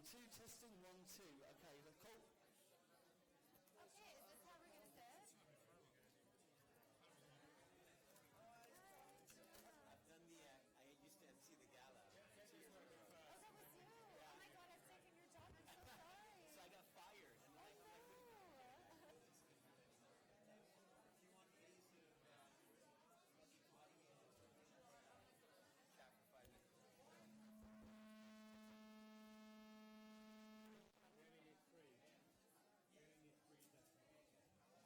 two, testing, 1, 2. Okay, the call. Okay, is this how we're going to sit? I've done I used to MC the gala 2 years ago. Oh, that was you. Oh my God, I've taken your job. I'm so sorry. So I got fired. And I know. if you want any sort of chat for 5 minutes. We only need 3. We only need 3 decimals. We only need 3 on there. Or in fact 2, you can have a flying ball. That's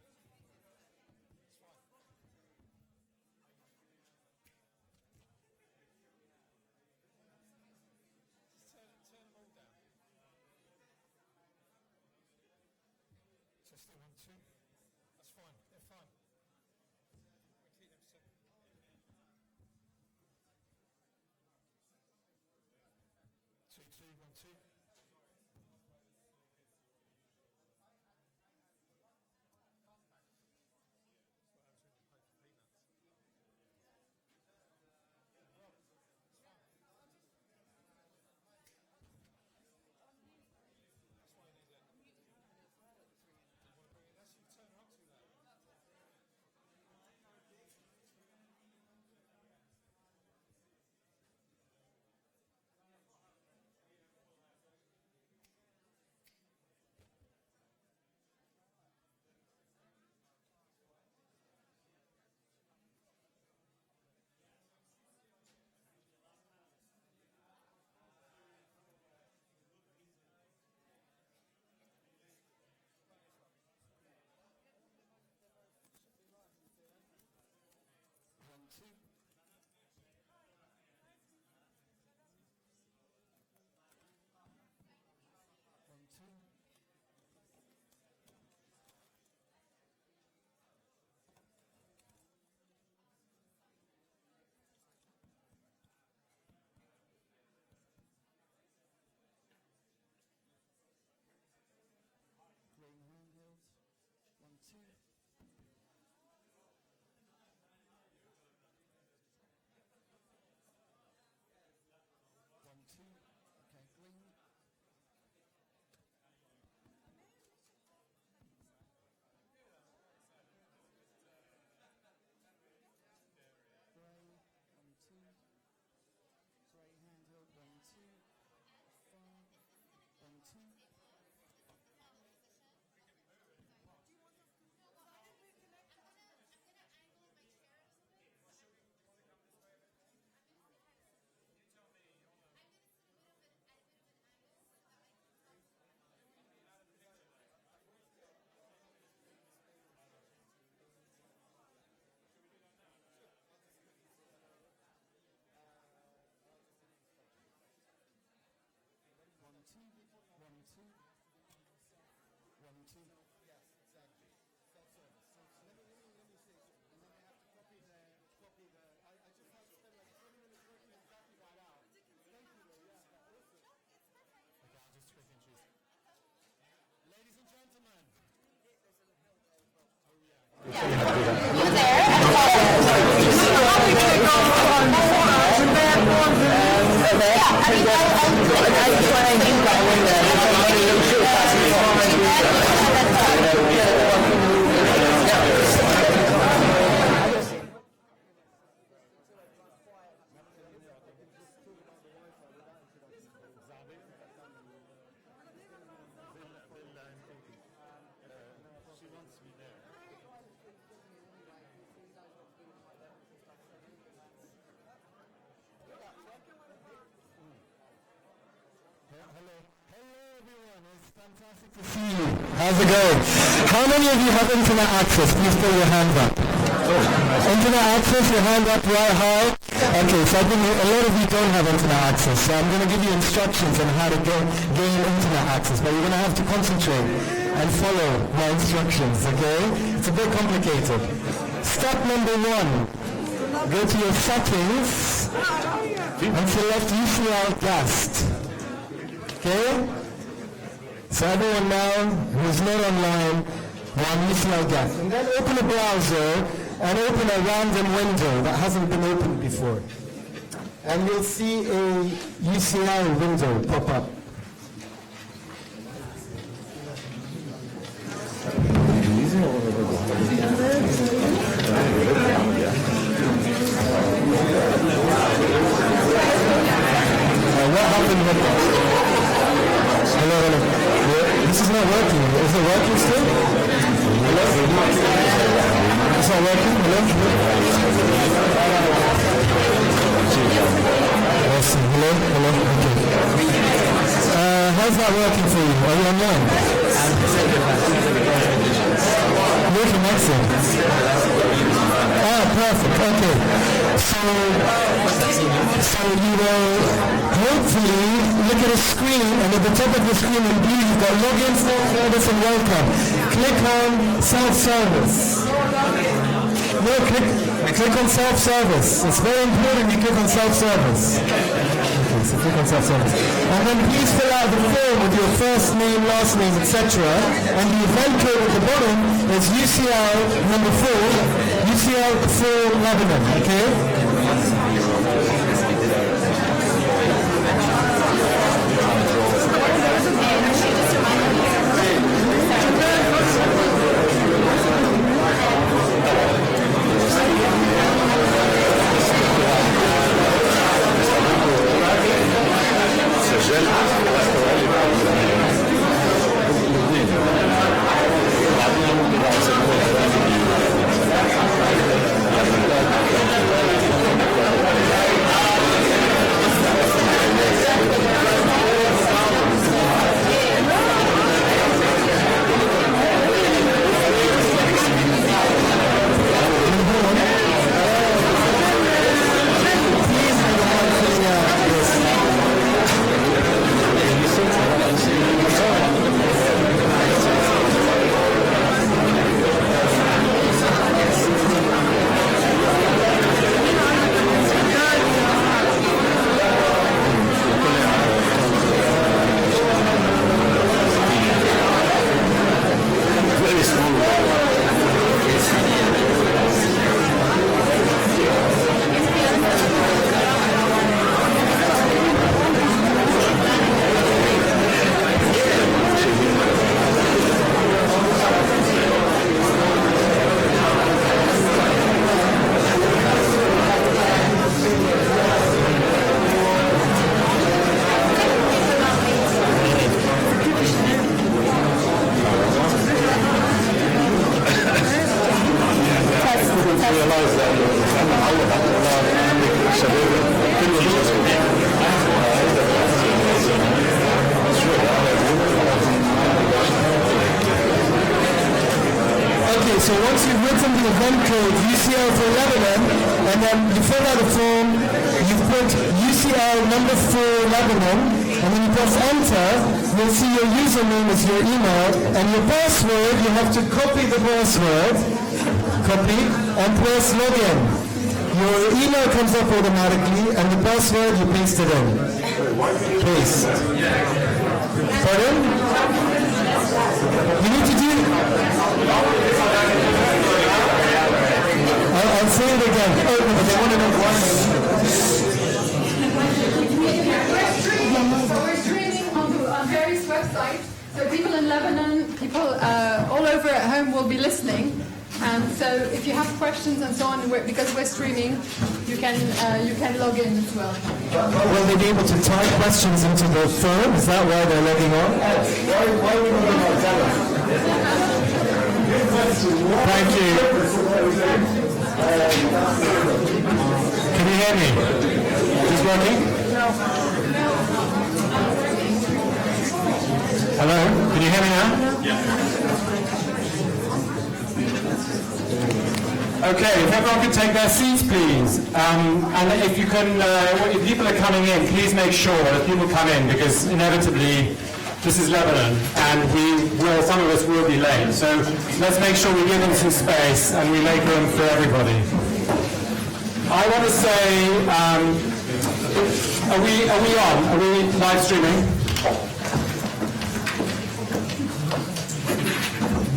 how we try to do it. That's pretty well. If you're not sitting at the table. But I will mute it now. Just turn them all down. Testing 1, 2. That's fine. They're fine. We keep them set. 2, 2, 1, 2. Unless you turn her up too loud. One, two. One, two. Green handheld. 1, 2. One, two. Okay, green. Grey. 1, 2. Grey handheld. 1, 2. Fine. 1, 2. One, two. 1, 2. 1, 2. Yes, exactly. Self-service. Let me see. And then I have to copy the. I just have to spend like 20 minutes working exactly that out. Thank you, Lou. Yeah, awesome. Okay, I'll just quick introduce. Ladies and gentlemen. Oh yeah. She wants me there. Hello. Hello everyone, it's fantastic to see you. How's it going? How many of you have internet access? Please put your hands up. Internet access, your hand up right high. Okay, so I think a lot of you don't have internet access, so I'm going to give you instructions on how to gain internet access, but you're going to have to concentrate and follow my instructions, okay? It's a bit complicated. Step number 1, go to your settings and select UCL guest, okay? So everyone now who's not online, one UCL guest. And then open a browser and open a random window that hasn't been opened before. And you'll see a UCL window pop up. What happened with that? Hello. This is not working. Is it working still? Hello? It's not working? Hello? Awesome. Hello? Okay. How's that working for you? Are you online? You're connected. Perfect. Okay. So you will hopefully look at a screen, and at the top of the screen in blue you've got login, self-service, and welcome. Click on self-service. No, click on self-service. It's very important you click on self-service. Okay, so click on self-service. And then please fill out the form with your first name, last name, etc. And the event code at the bottom is UCL number 4, UCL 4 Lebanon, okay? So once you've written the event code UCL for Lebanon, and then you fill out the form, you put UCL number 4 Lebanon, and when you press enter, you'll see your username is your email, and your password, you have to copy the password, and press login. Your email comes up automatically, and the password, you paste it in. Paste. Pardon? You need to do... I'll say it again. Oh, no, but they want to know why. So we're streaming on various websites. So people in Lebanon, people all over at home will be listening. And so if you have questions and so on, because we're streaming, you can log in as well. Will they be able to type questions into the form? Is that why they're logging on? Why are we logging on? Thank you. Can you hear me? Is this working? Hello? Can you hear me now? Okay, if everyone could take their seats, please. And if you can, if people are coming in, please make sure that people come in, because inevitably this is Lebanon, and some of us will be late. So let's make sure we give them some space and we make room for everybody. I want to say, are we on? Are we live streaming?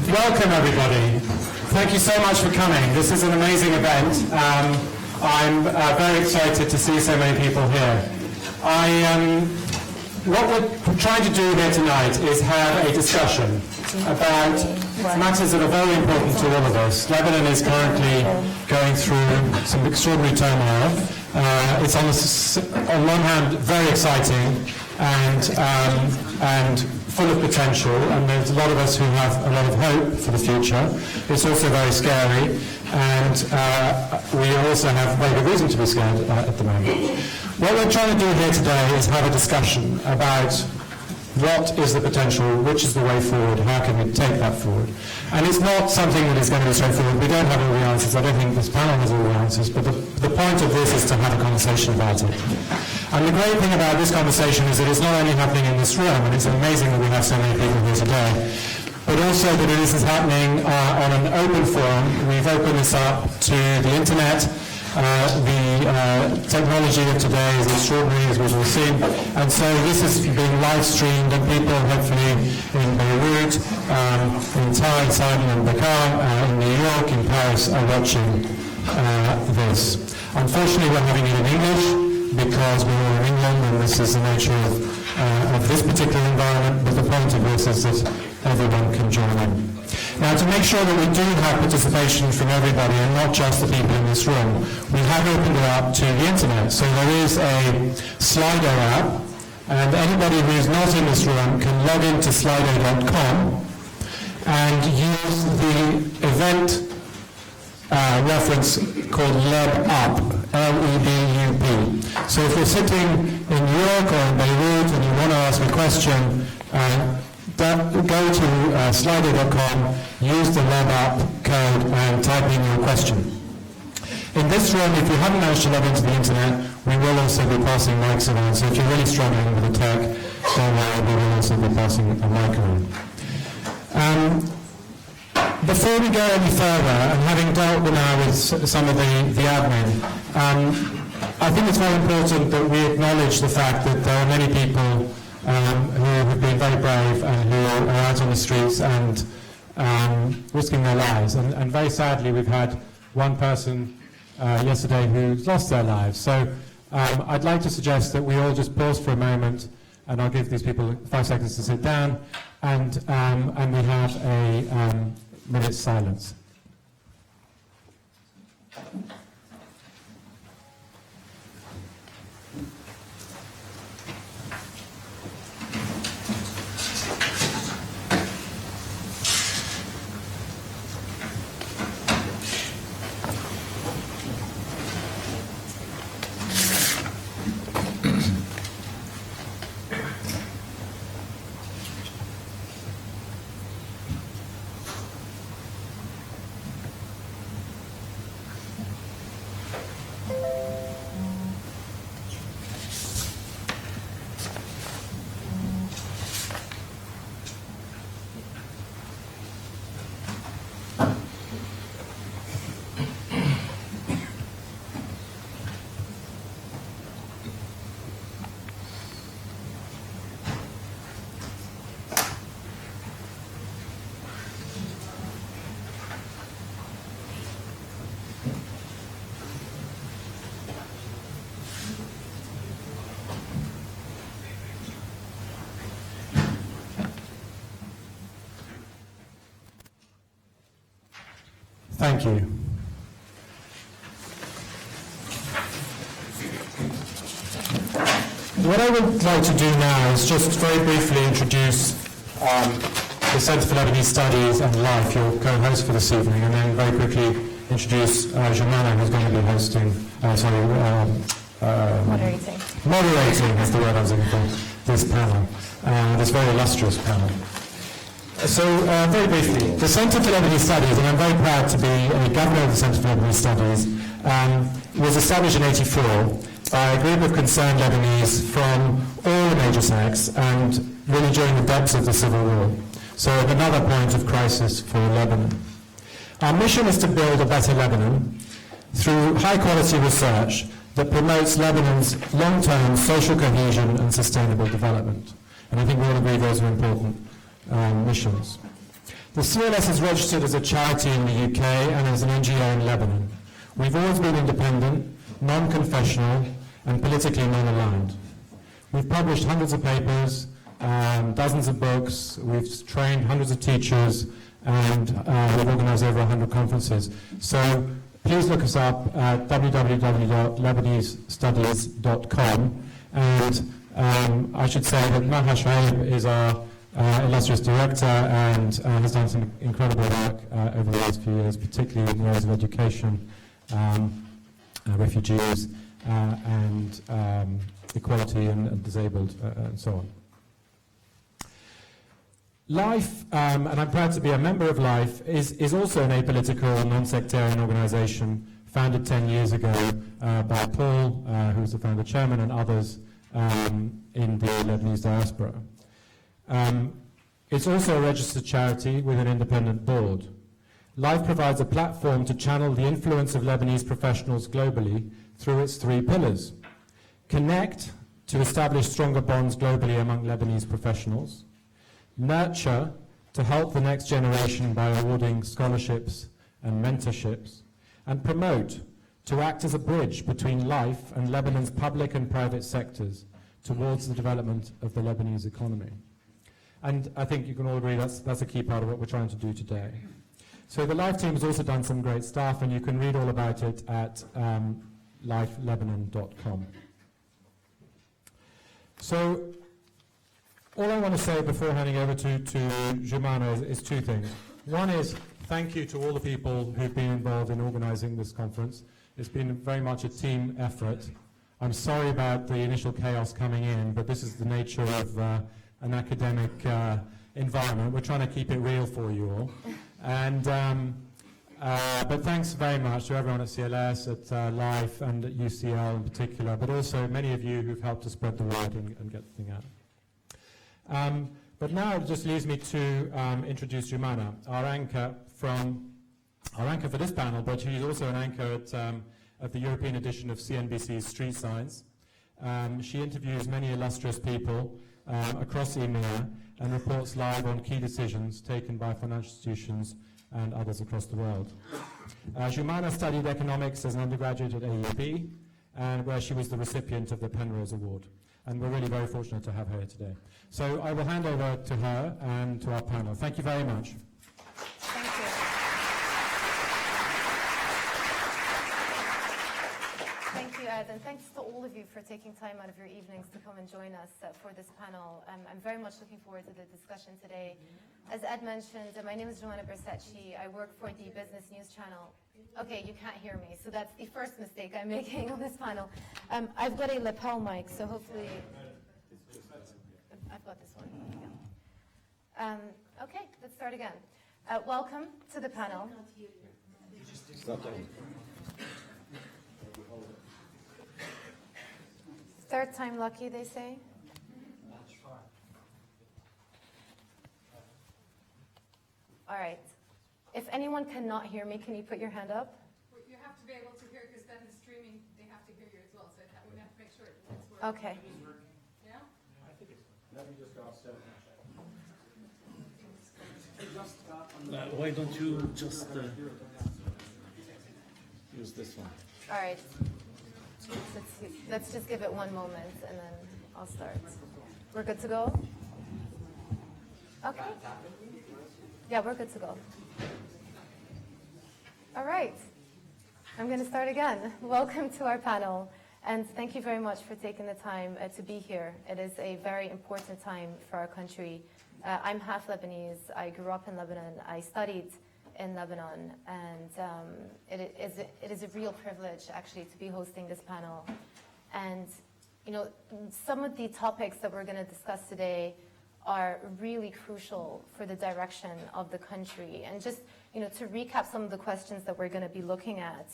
Welcome, everybody. Thank you so much for coming. This is an amazing event. I'm very excited to see so many people here. What we're trying to do here tonight is have a discussion about matters that are very important to all of us. Lebanon is currently going through some extraordinary turmoil. It's on one hand very exciting and full of potential, and there's a lot of us who have a lot of hope for the future. It's also very scary, and we also have very good reason to be scared at the moment. What we're trying to do here today is have a discussion about what is the potential, which is the way forward, how can we take that forward. And it's not something that is going to be straightforward. We don't have all the answers. I don't think this panel has all the answers, but the point of this is to have a conversation about it. And the great thing about this conversation is that it's not only happening in this room, and it's amazing that we have so many people here today, but also that it is happening on an open forum. We've opened this up to the internet. The technology of today is extraordinary, as we've all seen, and so this is being live streamed, and people hopefully in Beirut, in Thailand, in Dakar, in New York, in Paris are watching this. Unfortunately, we're having it in English because we're all in England, and this is the nature of this particular environment, but the point of this is that everyone can join in. Now, to make sure that we do have participation from everybody and not just the people in this room, we have opened it up to the internet. So there is a Slido app, and anybody who is not in this room can log into slido.com and use the event reference called LebUp, L-E-B-U-P. So if you're sitting in New York or in Beirut and you want to ask a question, go to slido.com, use the LebUp code and type in your question. In this room, if you haven't managed to log into the internet, we will also be passing mics around. So if you're really struggling with the tech, don't worry, we will also be passing a mic around. Before we go any further, and having dealt now with some of the admin, I think it's very important that we acknowledge the fact that there are many people who have been very brave and who are out on the streets and risking their lives. And very sadly, we've had one person yesterday who's lost their lives. So I'd like to suggest that we all just pause for a moment, and I'll give these people 5 seconds to sit down, and we have a minute's silence. Thank you. What I would like to do now is just very briefly introduce the Centre for Lebanese Studies and Life, your co-host for this evening, and then very quickly introduce Jomana, who's going to be hosting, moderating. Moderating is the word I was looking for, this panel, this very illustrious panel. So, very briefly, the Centre for Lebanese Studies, and I'm very proud to be a governor of the Centre for Lebanese Studies, was established in '84 by a group of concerned Lebanese from all the major sects, and really during the depths of the civil war. So another point of crisis for Lebanon. Our mission is to build a better Lebanon through high-quality research that promotes Lebanon's long-term social cohesion and sustainable development. And I think we all agree those are important missions. The CLS is registered as a charity in the UK and as an NGO in Lebanon. We've always been independent, non-confessional, and politically non-aligned. We've published hundreds of papers, dozens of books, we've trained hundreds of teachers, and we've organized over 100 conferences. So please look us up at www.lebanesestudies.com. And I should say that Maha Shaib is our illustrious director and has done some incredible work over the last few years, particularly in the areas of education, refugees, and equality and disabled, and so on. LIFE, and I'm proud to be a member of LIFE, is also an apolitical, non-sectarian organization founded 10 years ago by Paul, who was the founder chairman, and others in the Lebanese diaspora. It's also a registered charity with an independent board. LIFE provides a platform to channel the influence of Lebanese professionals globally through its three pillars. Connect, to establish stronger bonds globally among Lebanese professionals. Nurture, to help the next generation by awarding scholarships and mentorships. And promote, to act as a bridge between LIFE and Lebanon's public and private sectors towards the development of the Lebanese economy. And I think you can all agree that's a key part of what we're trying to do today. So the LIFE team has also done some great stuff, and you can read all about it at lifelebanon.com. So all I want to say before handing over to Jumana is two things. One is thank you to all the people who've been involved in organizing this conference. It's been very much a team effort. I'm sorry about the initial chaos coming in, but this is the nature of an academic environment. We're trying to keep it real for you all. And but thanks very much to everyone at CLS, at LIFE, and at UCL in particular, but also many of you who've helped to spread the word and get the thing out. But now it just leaves me to introduce Jumana, our anchor for this panel, but she's also an anchor at the European edition of CNBC's Street Science. She interviews many illustrious people across EMEA and reports live on key decisions taken by financial institutions and others across the world. Jumana studied economics as an undergraduate at AUB, and where she was the recipient of the Penrose Award. And we're really very fortunate to have her here today. So I will hand over to her and to our panel. Thank you very much. Thank you. Thank you, Ed, and thanks to all of you for taking time out of your evenings to come and join us for this panel. I'm very much looking forward to the discussion today. As Ed mentioned, my name is Jumana Bersecci. I work for the Business News Channel. Okay, you can't hear me, so that's the first mistake I'm making on this panel. I've got a lapel mic, so hopefully... I've got this one. Okay, let's start again. Welcome to the panel. Third time lucky, they say. All right. If anyone cannot hear me, can you put your hand up? You have to be able to hear, because then the streaming, they have to hear you as well. So we have to make sure it's working. Okay. Yeah? Let me just go upstairs. Why don't you just use this one? All right. Let's just give it one moment, and then I'll start. We're good to go? Okay. Yeah, we're good to go. All right. I'm going to start again. Welcome to our panel, and thank you very much for taking the time to be here. It is a very important time for our country. I'm half Lebanese. I grew up in Lebanon. I studied in Lebanon, and it is a real privilege, actually, to be hosting this panel. And, you know, some of the topics that we're going to discuss today are really crucial for the direction of the country. And just, to recap some of the questions that we're going to be looking at,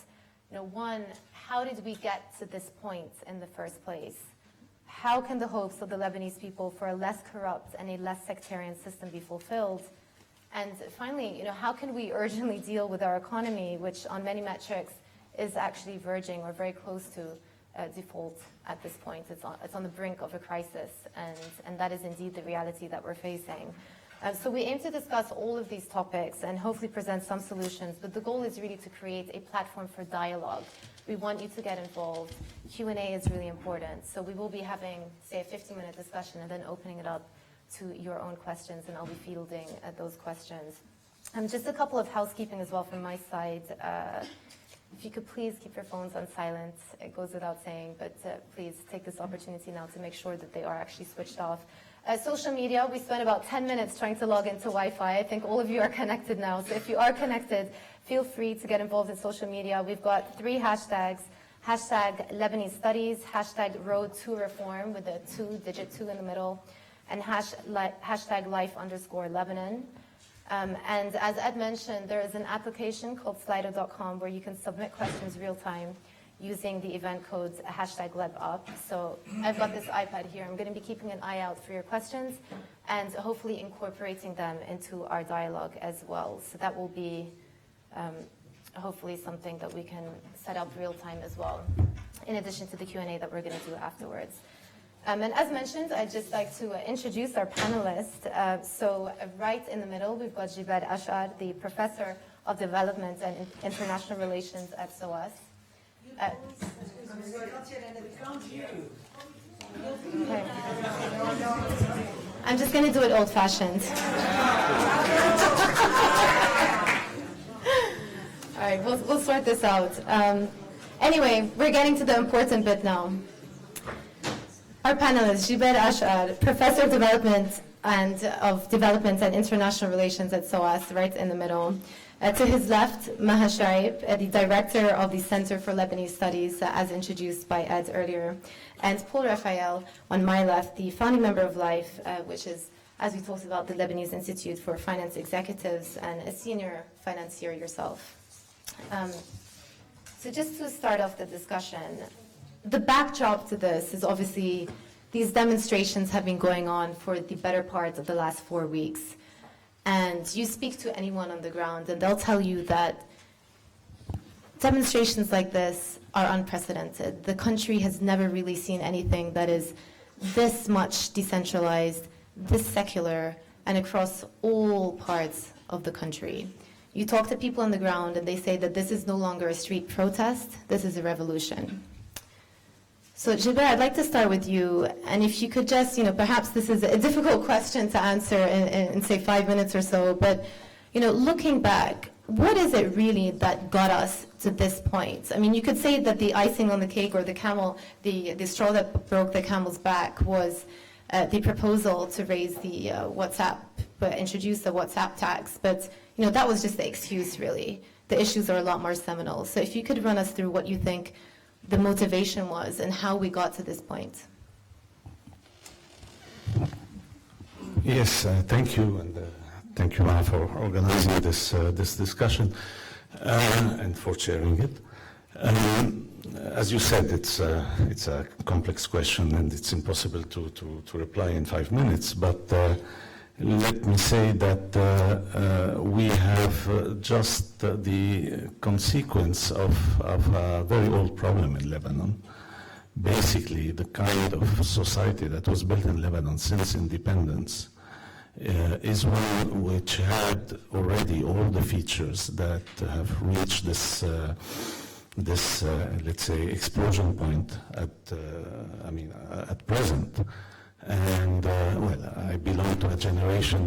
one, how did we get to this point in the first place? How can the hopes of the Lebanese people for a less corrupt and a less sectarian system be fulfilled? And finally, how can we urgently deal with our economy, which on many metrics is actually verging or very close to default at this point? It's on the brink of a crisis, and that is indeed the reality that we're facing. So we aim to discuss all of these topics and hopefully present some solutions, but the goal is really to create a platform for dialogue. We want you to get involved. Q&A is really important. So we will be having, say, a 15-minute discussion and then opening it up to your own questions, and I'll be fielding those questions. Just a couple of housekeeping as well from my side. If you could please keep your phones on silent. It goes without saying, but please take this opportunity now to make sure that they are actually switched off. Social media, we spent about 10 minutes trying to log into Wi-Fi. I think all of you are connected now. So if you are connected, feel free to get involved in social media. We've got 3 hashtags. Hashtag Lebanese Studies, hashtag Road to Reform with a digit 2 in the middle, and hashtag life_Lebanon. And as Ed mentioned, there is an application called Slido.com where you can submit questions real time using the event code hashtag LebUp. So I've got this iPad here. I'm going to be keeping an eye out for your questions and hopefully incorporating them into our dialogue as well. So that will be hopefully something that we can set up real time as well, in addition to the Q&A that we're going to do afterwards. And as mentioned, I'd just like to introduce our panelists. So right in the middle, we've got Jibad Ashar, the Professor of Development and International Relations at SOAS. Okay. I'm just going to do it old-fashioned. All right, we'll sort this out. Anyway, we're getting to the important bit now. Our panelist, Jibad Ashar, Professor of Development and International Relations at SOAS, right in the middle. To his left, Maha Shaib, the Director of the Center for Lebanese Studies, as introduced by Ed earlier. And Paul Raphael, on my left, the founding member of LIFE, which is, as we talked about, the Lebanese Institute for Finance Executives, and a senior financier yourself. So just to start off the discussion, the backdrop to this is obviously these demonstrations have been going on for the better part of the last 4 weeks. And you speak to anyone on the ground and they'll tell you that demonstrations like this are unprecedented. The country has never really seen anything that is this much decentralized, this secular, and across all parts of the country. You talk to people on the ground and they say that this is no longer a street protest, this is a revolution. So Jibad, I'd like to start with you, and if you could just, perhaps this is a difficult question to answer in say 5 minutes or so, but, looking back, what is it really that got us to this point? I mean, you could say that the icing on the cake or the straw that broke the camel's back was the proposal to raise the introduce the WhatsApp tax, but, that was just the excuse, really. The issues are a lot more seminal. So if you could run us through what you think the motivation was and how we got to this point. Yes, thank you, and thank you, Anna, for organizing this discussion and for chairing it. As you said, it's a complex question and it's impossible to reply in 5 minutes, but let me say that we have just the consequence of a very old problem in Lebanon. Basically, the kind of society that was built in Lebanon since independence is one which had already all the features that have reached this, let's say, explosion point at present. And I belong to a generation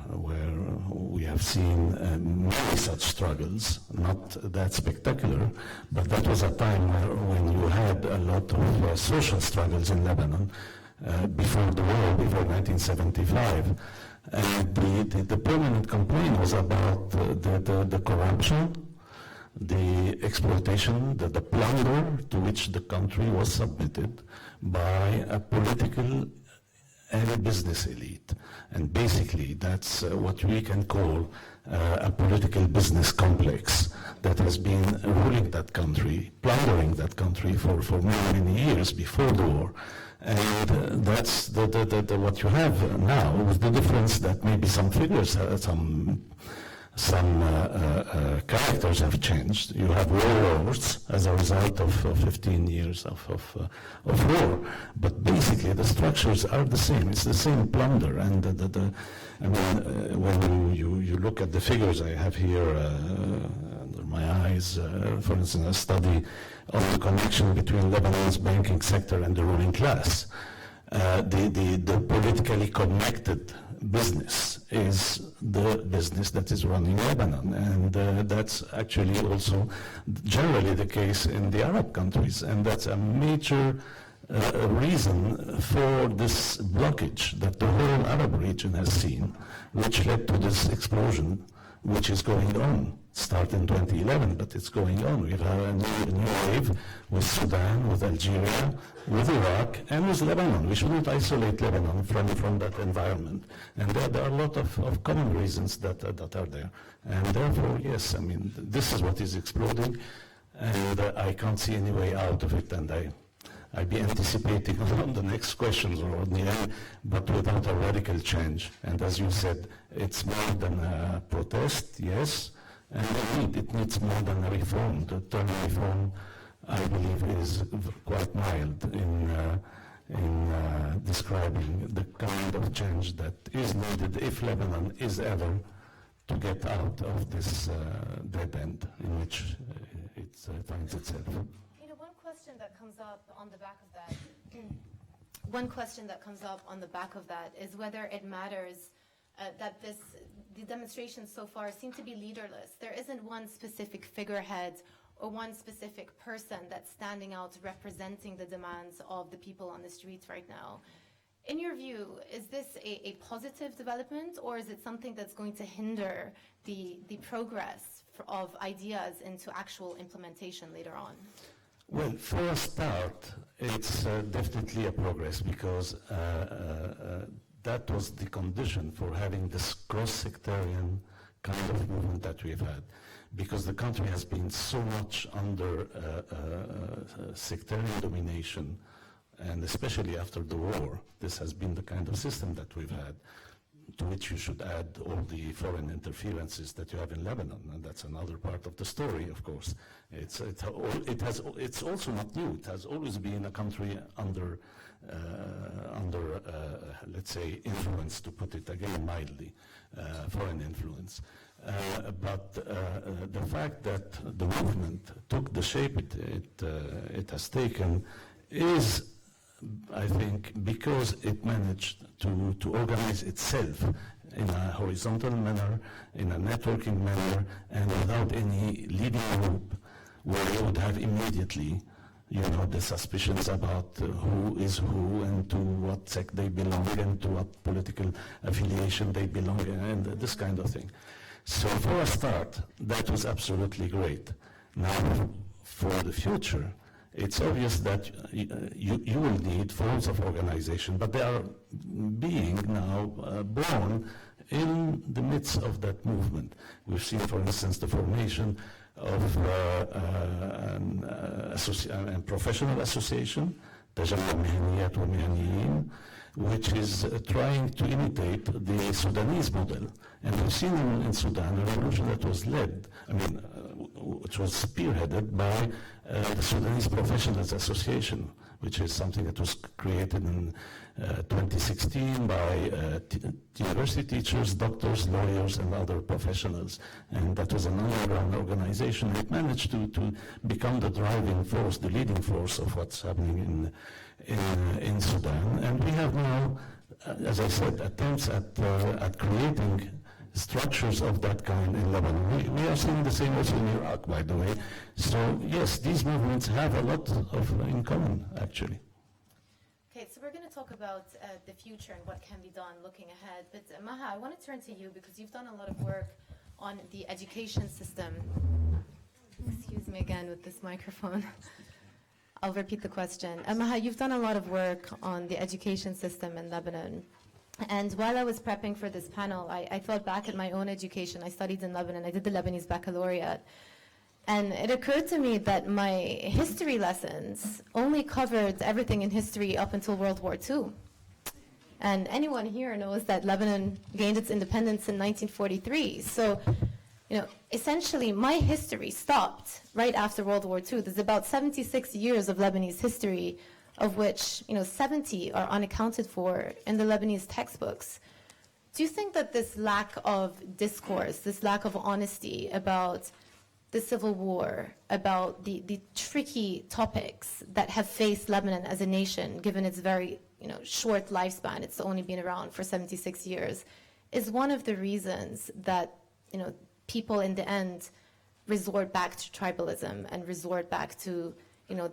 where we have seen many such struggles, not that spectacular, but that was a time when you had a lot of social struggles in Lebanon before the war, before 1975. And the permanent complaint was about the corruption, the exploitation, the plunder to which the country was submitted by a political and business elite. And basically, that's what we can call a political business complex that has been ruling that country, plundering that country for many, many years before the war. And that's what you have now, with the difference that maybe some figures, some characters have changed. You have warlords as a result of 15 years of war, but basically the structures are the same. It's the same plunder, and I mean, when you look at the figures I have here under my eyes, for instance, a study of the connection between Lebanon's banking sector and the ruling class. The politically connected business is the business that is running Lebanon, and that's actually also generally the case in the Arab countries, and that's a major reason for this blockage that the whole Arab region has seen, which led to this explosion, which is going on. Start in 2011, but it's going on. We've had a new wave with Sudan, with Algeria, with Iraq, and with Lebanon. We shouldn't isolate Lebanon from that environment. And there are a lot of common reasons that are there. And therefore, yes, I mean, this is what is exploding, and I can't see any way out of it. And I'd be anticipating on the next questions or on the end, but without a radical change. And as you said, it's more than a protest, yes, and indeed it needs more than a reform. The term reform, I believe, is quite mild in describing the kind of change that is needed if Lebanon is ever to get out of this dead end in which it finds itself. One question that comes up on the back of that. One question that comes up on the back of that is whether it matters that the demonstrations so far seem to be leaderless. There isn't one specific figurehead or one specific person that's standing out representing the demands of the people on the streets right now. In your view, is this a positive development, or is it something that's going to hinder the progress of ideas into actual implementation later on? Well, for a start, it's definitely a progress, because that was the condition for having this cross-sectarian kind of movement that we've had, because the country has been so much under sectarian domination, and especially after the war, this has been the kind of system that we've had, to which you should add all the foreign interferences that you have in Lebanon, and that's another part of the story, of course. It's also not new. It has always been a country under let's say, influence, to put it again mildly, foreign influence. But the fact that the movement took the shape it has taken is, I think, because it managed to organize itself in a horizontal manner, in a networking manner, and without any leading group where you would have immediately, the suspicions about who is who and to what sect they belong and to what political affiliation they belong in, and this kind of thing. So for a start, that was absolutely great. Now, for the future, it's obvious that you will need forms of organization, but they are being now born in the midst of that movement. We've seen, for instance, the formation of a professional association, تجمع مهنيات ومهنيين, which is trying to imitate the Sudanese model. And we've seen in Sudan a revolution that was led, which was spearheaded by the Sudanese Professionals Association, which is something that was created in 2016 by university teachers, doctors, lawyers, and other professionals. And that was an underground organization. It managed to become the driving force, the leading force of what's happening in Sudan. And we have now, as I said, attempts at creating structures of that kind in Lebanon. We are seeing the same also in Iraq, by the way. So yes, these movements have a lot in common, actually. Okay, so we're going to talk about the future and what can be done looking ahead. But Maha, I want to turn to you because you've done a lot of work on the education system. Excuse me again with this microphone. I'll repeat the question. Maha, you've done a lot of work on the education system in Lebanon. And while I was prepping for this panel, I thought back at my own education. I studied in Lebanon. I did the Lebanese baccalaureate. And it occurred to me that my history lessons only covered everything in history up until World War II. And anyone here knows that Lebanon gained its independence in 1943. So, essentially my history stopped right after World War II. There's about 76 years of Lebanese history, of which 70 are unaccounted for in the Lebanese textbooks. Do you think that this lack of discourse, this lack of honesty about the civil war, about the tricky topics that have faced Lebanon as a nation, given its very short lifespan, it's only been around for 76 years, is one of the reasons that people in the end resort back to tribalism and resort back to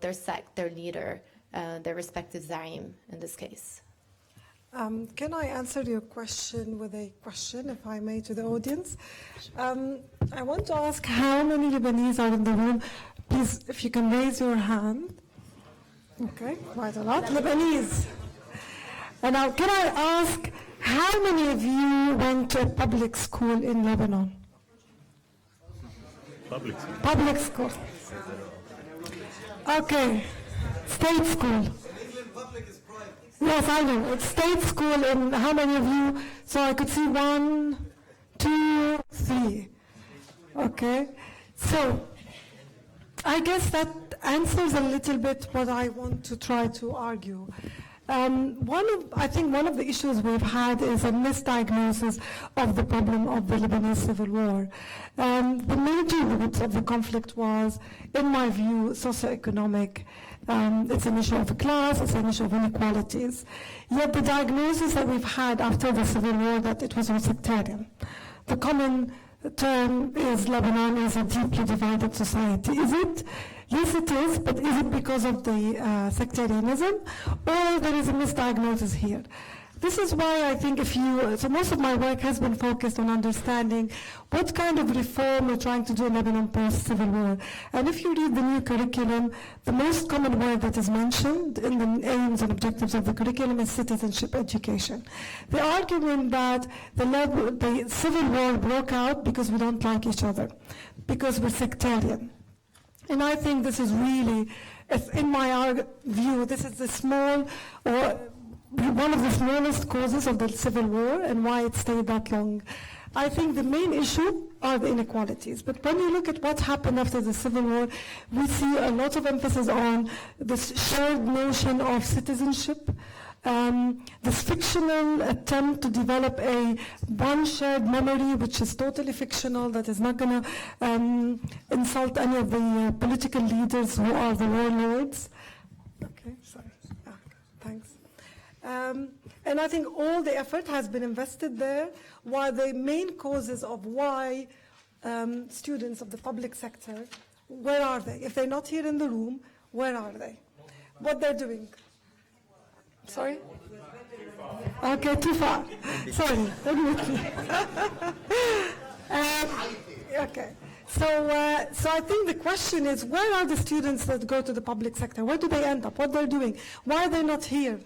their sect, their leader, their respective zaim in this case? Can I answer your question with a question, if I may, to the audience? I want to ask how many Lebanese are in the room. Please, if you can raise your hand. Okay, quite a lot. Lebanese. And now, can I ask how many of you went to a public school in Lebanon? Public school. Public school. Okay, state school. Yes, I know. It's state school, and how many of you? So I could see 1, 2, 3. Okay. So I guess that answers a little bit what I want to try to argue. I think one of the issues we've had is a misdiagnosis of the problem of the Lebanese civil war. The major roots of the conflict was, in my view, socioeconomic. It's an issue of class, it's an issue of inequalities. Yet the diagnosis that we've had after the civil war that it was sectarian. The common term is Lebanon is a deeply divided society. Is it? Yes, it is, but is it because of the sectarianism, or there is a misdiagnosis here? This is why I think so most of my work has been focused on understanding what kind of reform we're trying to do in Lebanon post-Civil War. And if you read the new curriculum, the most common word that is mentioned in the aims and objectives of the curriculum is citizenship education. The argument that the Civil War broke out because we don't like each other, because we're sectarian. And I think this is really, in my view, this is the small or one of the smallest causes of the civil war and why it stayed that long. I think the main issue are the inequalities. But when you look at what happened after the civil war, we see a lot of emphasis on this shared notion of citizenship, this fictional attempt to develop one shared memory, which is totally fictional, that is not going to insult any of the political leaders who are the warlords. Okay, sorry. Thanks. And I think all the effort has been invested there, while the main causes of why students of the public sector, where are they? If they're not here in the room, where are they? What they're doing? Sorry? Okay, too far. Sorry. Okay. So I think the question is, where are the students that go to the public sector? Where do they end up? What they're doing? Why are they not here?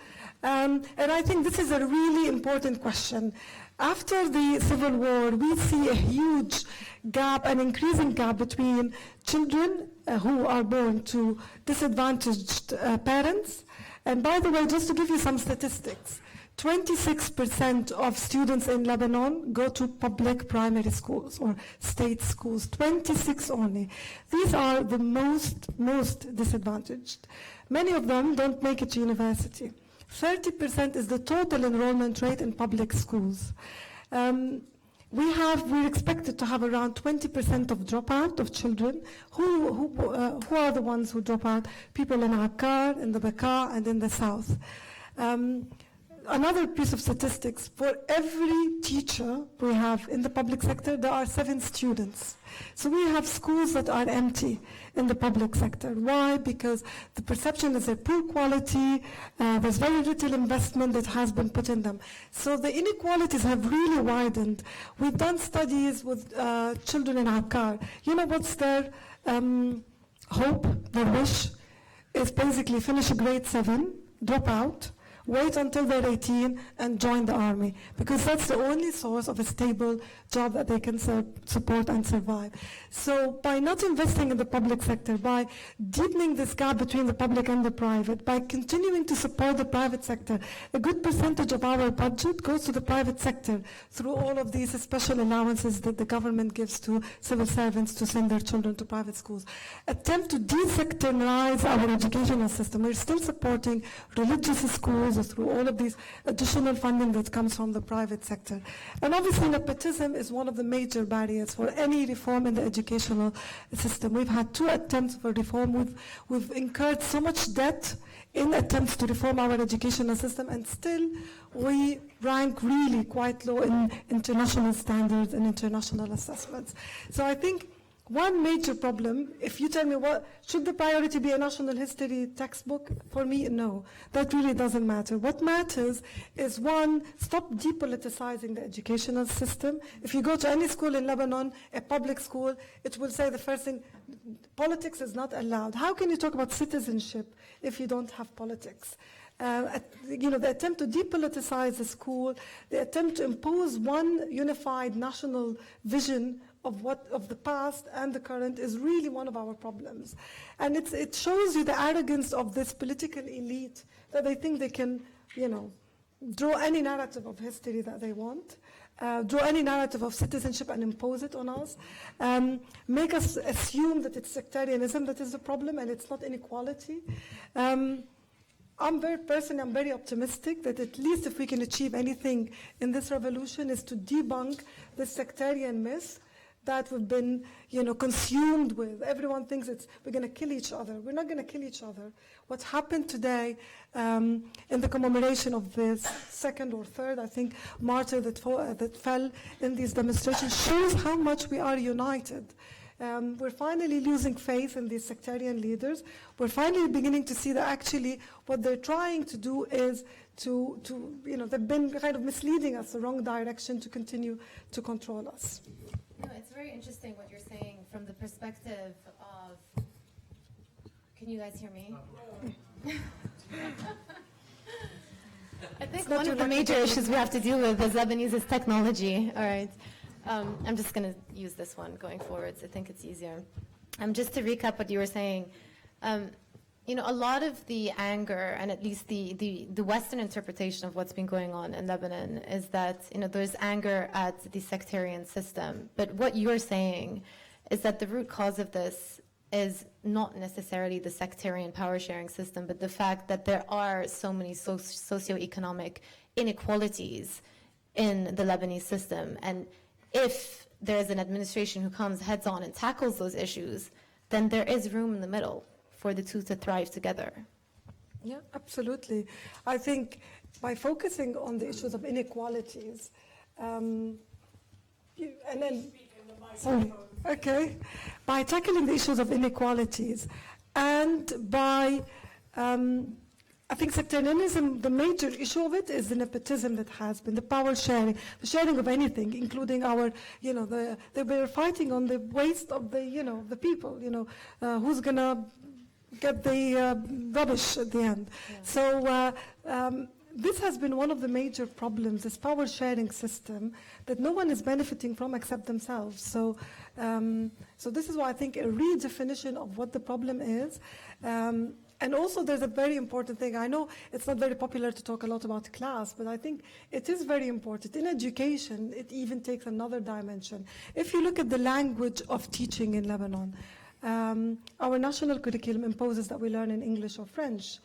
And I think this is a really important question. After the Civil War, we see a huge gap, an increasing gap between children who are born to disadvantaged parents. And by the way, just to give you some statistics, 26% of students in Lebanon go to public primary schools or state schools, 26 only. These are the most disadvantaged. Many of them don't make it to university. 30% is the total enrollment rate in public schools. We're expected to have around 20% of dropout of children. Who are the ones who drop out? People in Akkar, in the Bekaa, and in the south. Another piece of statistics, for every teacher we have in the public sector, there are 7 students. So we have schools that are empty in the public sector. Why? Because the perception is a poor quality, there's very little investment that has been put in them. So the inequalities have really widened. We've done studies with children in Akkar. You know what's their hope, their wish? is basically finish grade 7, drop out, wait until they're 18 and join the army, because that's the only source of a stable job that they can support and survive. So by not investing in the public sector, by deepening this gap between the public and the private, by continuing to support the private sector, a good percentage of our budget goes to the private sector through all of these special allowances that the government gives to civil servants to send their children to private schools. Attempt to desectorize our educational system. We're still supporting religious schools through all of these additional funding that comes from the private sector. And obviously nepotism is one of the major barriers for any reform in the educational system. We've had 2 attempts for reform. We've incurred so much debt in attempts to reform our educational system, and still we rank really quite low in international standards and international assessments. So I think one major problem, if you tell me what, should the priority be a national history textbook? For me, no. That really doesn't matter. What matters is, one, stop depoliticizing the educational system. If you go to any school in Lebanon, a public school, it will say the first thing, politics is not allowed. How can you talk about citizenship if you don't have politics? The attempt to depoliticize the school, the attempt to impose one unified national vision of the past and the current is really one of our problems. And it shows you the arrogance of this political elite, that they think they can, draw any narrative of history that they want, draw any narrative of citizenship and impose it on us, make us assume that it's sectarianism that is the problem and it's not inequality. I'm very optimistic that at least if we can achieve anything in this revolution is to debunk the sectarian myth that we've been, consumed with. Everyone thinks we're going to kill each other. We're not going to kill each other. What happened today in the commemoration of this second or third, I think, martyr that fell in these demonstrations shows how much we are united. We're finally losing faith in these sectarian leaders. We're finally beginning to see that actually what they're trying to do is they've been kind of misleading us the wrong direction to continue to control us. It's very interesting what you're saying from the perspective of, can you guys hear me? I think one of the major issues we have to deal with as Lebanese is technology. All right. I'm just going to use this one going forwards. I think it's easier. Just to recap what you were saying, a lot of the anger, and at least the Western interpretation of what's been going on in Lebanon is that, there's anger at the sectarian system. But what you're saying is that the root cause of this is not necessarily the sectarian power-sharing system, but the fact that there are so many socioeconomic inequalities in the Lebanese system. And if there's an administration who comes heads-on and tackles those issues, then there is room in the middle for the two to thrive together. Yeah, absolutely. I think by focusing on the issues of inequalities, by tackling the issues of inequalities, and by, I think sectarianism, the major issue of it is the nepotism that has been, the power sharing, the sharing of anything, including our, they were fighting on the waste of the people, who's gonna get the rubbish at the end. Yeah. So this has been one of the major problems, this power sharing system that no one is benefiting from except themselves. So, so this is why I think a redefinition of what the problem is. And also there's a very important thing. I know it's not very popular to talk a lot about class, but I think it is very important. In education, it even takes another dimension. If you look at the language of teaching in Lebanon, our national curriculum imposes that we learn in English or French,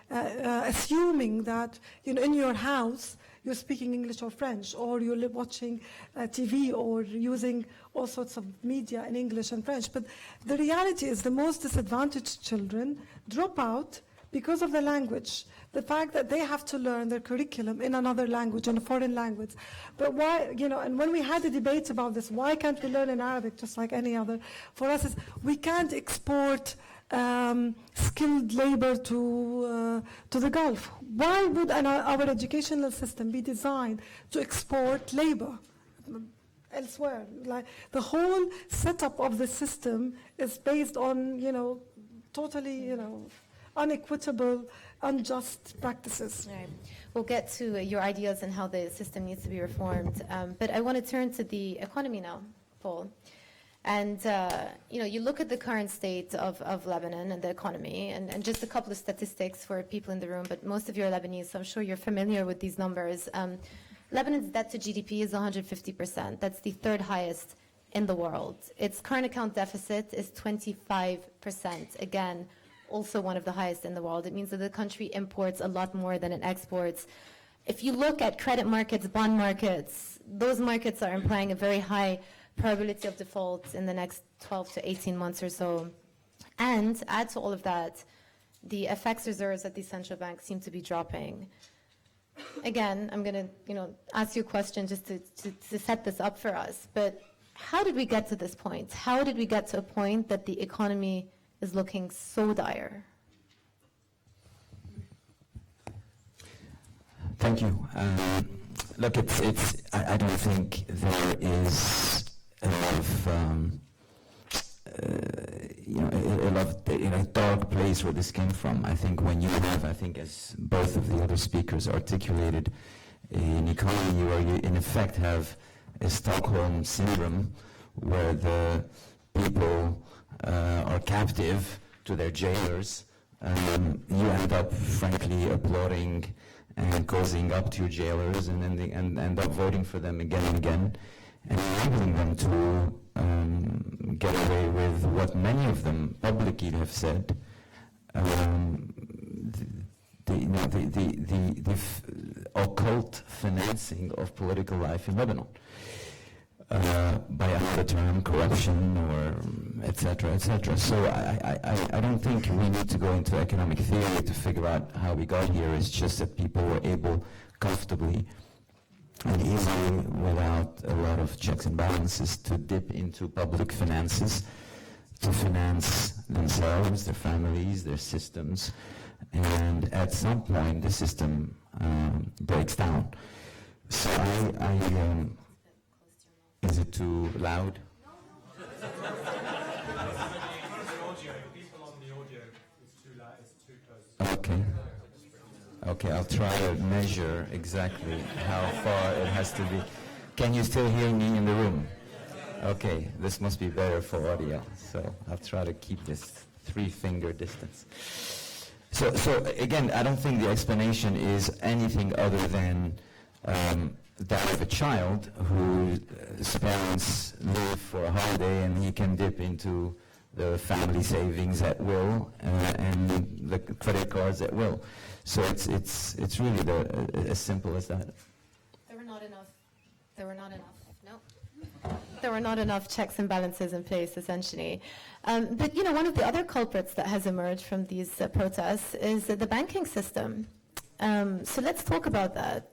assuming that in your house you're speaking English or French, or you're watching TV or using all sorts of media in English and French. But the reality is the most disadvantaged children drop out because of the language, the fact that they have to learn their curriculum in another language, in a foreign language. But why, and when we had a debate about this, why can't we learn in Arabic just like any other? For us, is we can't export skilled labor to the Gulf. Why would our educational system be designed to export labor elsewhere? Like the whole setup of the system is based on, totally, unequitable, unjust practices. Right. We'll get to your ideas and how the system needs to be reformed. But I want to turn to the economy now, Paul. And, you look at the current state of Lebanon and the economy, and just a couple of statistics for people in the room, but most of you are Lebanese, so I'm sure you're familiar with these numbers. Lebanon's debt to GDP is 150%. That's the third highest in the world. Its current account deficit is 25%. Again, also one of the highest in the world. It means that the country imports a lot more than it exports. If you look at credit markets, bond markets, those markets are implying a very high probability of default in the next 12 to 18 months or so. And add to all of that, the FX reserves at the central bank seem to be dropping. Again, I'm going to ask you a question just to set this up for us. But how did we get to this point? How did we get to a point that the economy is looking so dire? Thank you. Look, I don't think there is a lot of, a dark place where this came from. I think when you have, as both of the other speakers articulated, an economy where you in effect have a Stockholm syndrome where the people are captive to their jailers, you end up frankly applauding and causing up to your jailers, and then they end up voting for them again and again, and enabling them to get away with what many of them publicly have said, the occult financing of political life in Lebanon. By another term, corruption, or et cetera, et cetera. So I don't think we need to go into economic theory to figure out how we got here. It's just that people were able comfortably and easily, without a lot of checks and balances, to dip into public finances, to finance themselves, their families, their systems, and at some point the system breaks down. So is it too loud? Okay, I'll try to measure exactly how far it has to be. Can you still hear me in the room? Okay, this must be better for audio, so I'll try to keep this 3-finger distance. So again, I don't think the explanation is anything other than that of a child whose parents live for a holiday and he can dip into the family savings at will and the credit cards at will. So it's really as simple as that. There were not enough checks and balances in place, essentially. But one of the other culprits that has emerged from these protests is the banking system. So let's talk about that.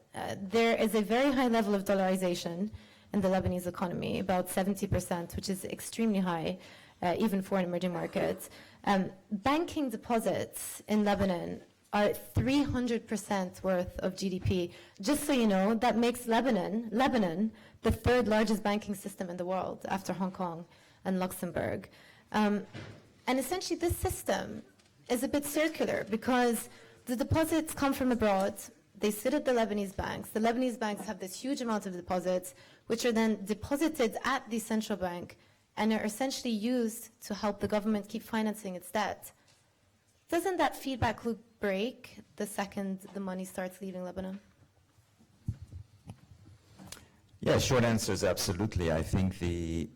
There is a very high level of dollarization in the Lebanese economy, about 70%, which is extremely high, even for an emerging market. Banking deposits in Lebanon are 300% worth of GDP. Just so you know, that makes Lebanon the third largest banking system in the world after Hong Kong and Luxembourg. And essentially this system is a bit circular because the deposits come from abroad. They sit at the Lebanese banks. The Lebanese banks have this huge amount of deposits, which are then deposited at the central bank and are essentially used to help the government keep financing its debt. Doesn't that feedback loop break the second the money starts leaving Lebanon? Yeah, short answer is absolutely. I think the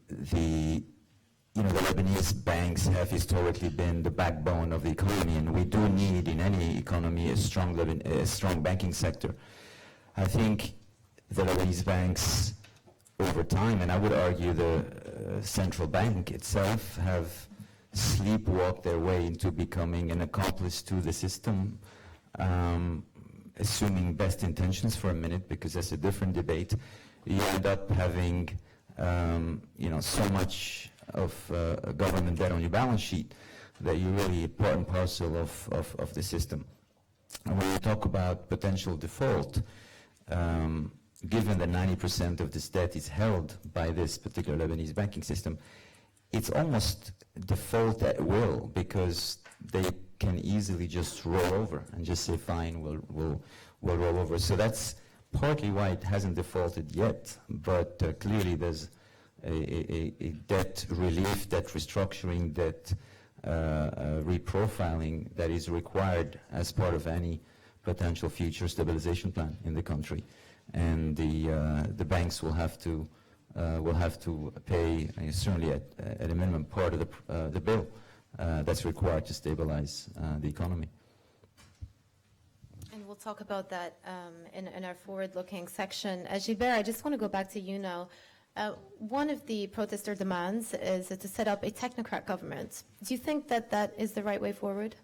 Lebanese banks have historically been the backbone of the economy, and we do need in any economy a strong banking sector. I think the Lebanese banks over time, and I would argue the central bank itself, have sleepwalked their way into becoming an accomplice to the system, assuming best intentions for a minute, because that's a different debate. You end up having so much of government debt on your balance sheet that you're really part and parcel of the system. And when you talk about potential default, given that 90% of this debt is held by this particular Lebanese banking system, it's almost default at will, because they can easily just roll over and just say, fine, we'll roll over. So that's partly why it hasn't defaulted yet, but clearly there's a debt relief, debt restructuring, debt reprofiling that is required as part of any potential future stabilization plan in the country. And the banks will have to pay, certainly at a minimum, part of the bill that's required to stabilize the economy. And we'll talk about that in our forward-looking section. Gilbert, I just want to go back to you now. One of the protester demands is to set up a technocrat government. Do you think that that is the right way forward?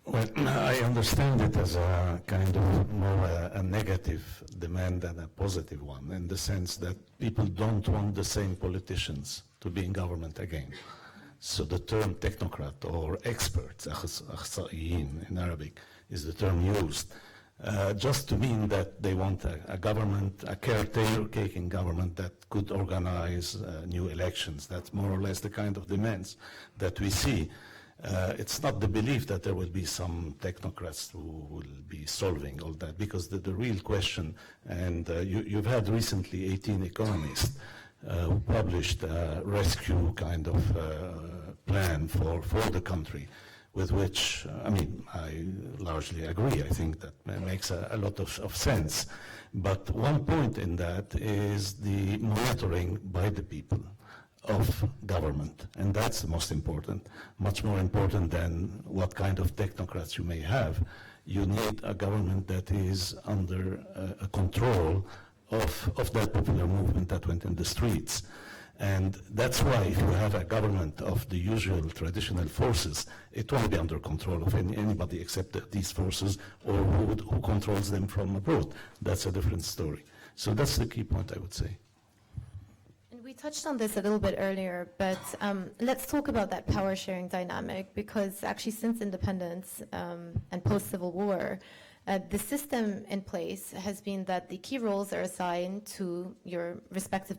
Well, I understand it as a kind of more a negative demand than a positive one, in the sense that people don't want the same politicians to be in government again. So the term technocrat or experts, akhsaiyin in Arabic, is the term used, just to mean that they want a government, a caretaking government that could organize new elections. That's more or less the kind of demands that we see. It's not the belief that there will be some technocrats who will be solving all that, because the real question, and you've had recently 18 economists who published a rescue kind of plan for the country, with which, I largely agree. I think that makes a lot of sense. But one point in that is the monitoring by the people of government, and that's the most important, much more important than what kind of technocrats you may have. You need a government that is under a control of that popular movement that went in the streets. And that's why if you have a government of the usual traditional forces, it won't be under control of anybody except these forces, or who controls them from abroad. That's a different story. So that's the key point, I would say. We touched on this a little bit earlier, but let's talk about that power sharing dynamic, because actually since independence and post-Civil War, the system in place has been that the key roles are assigned to your respective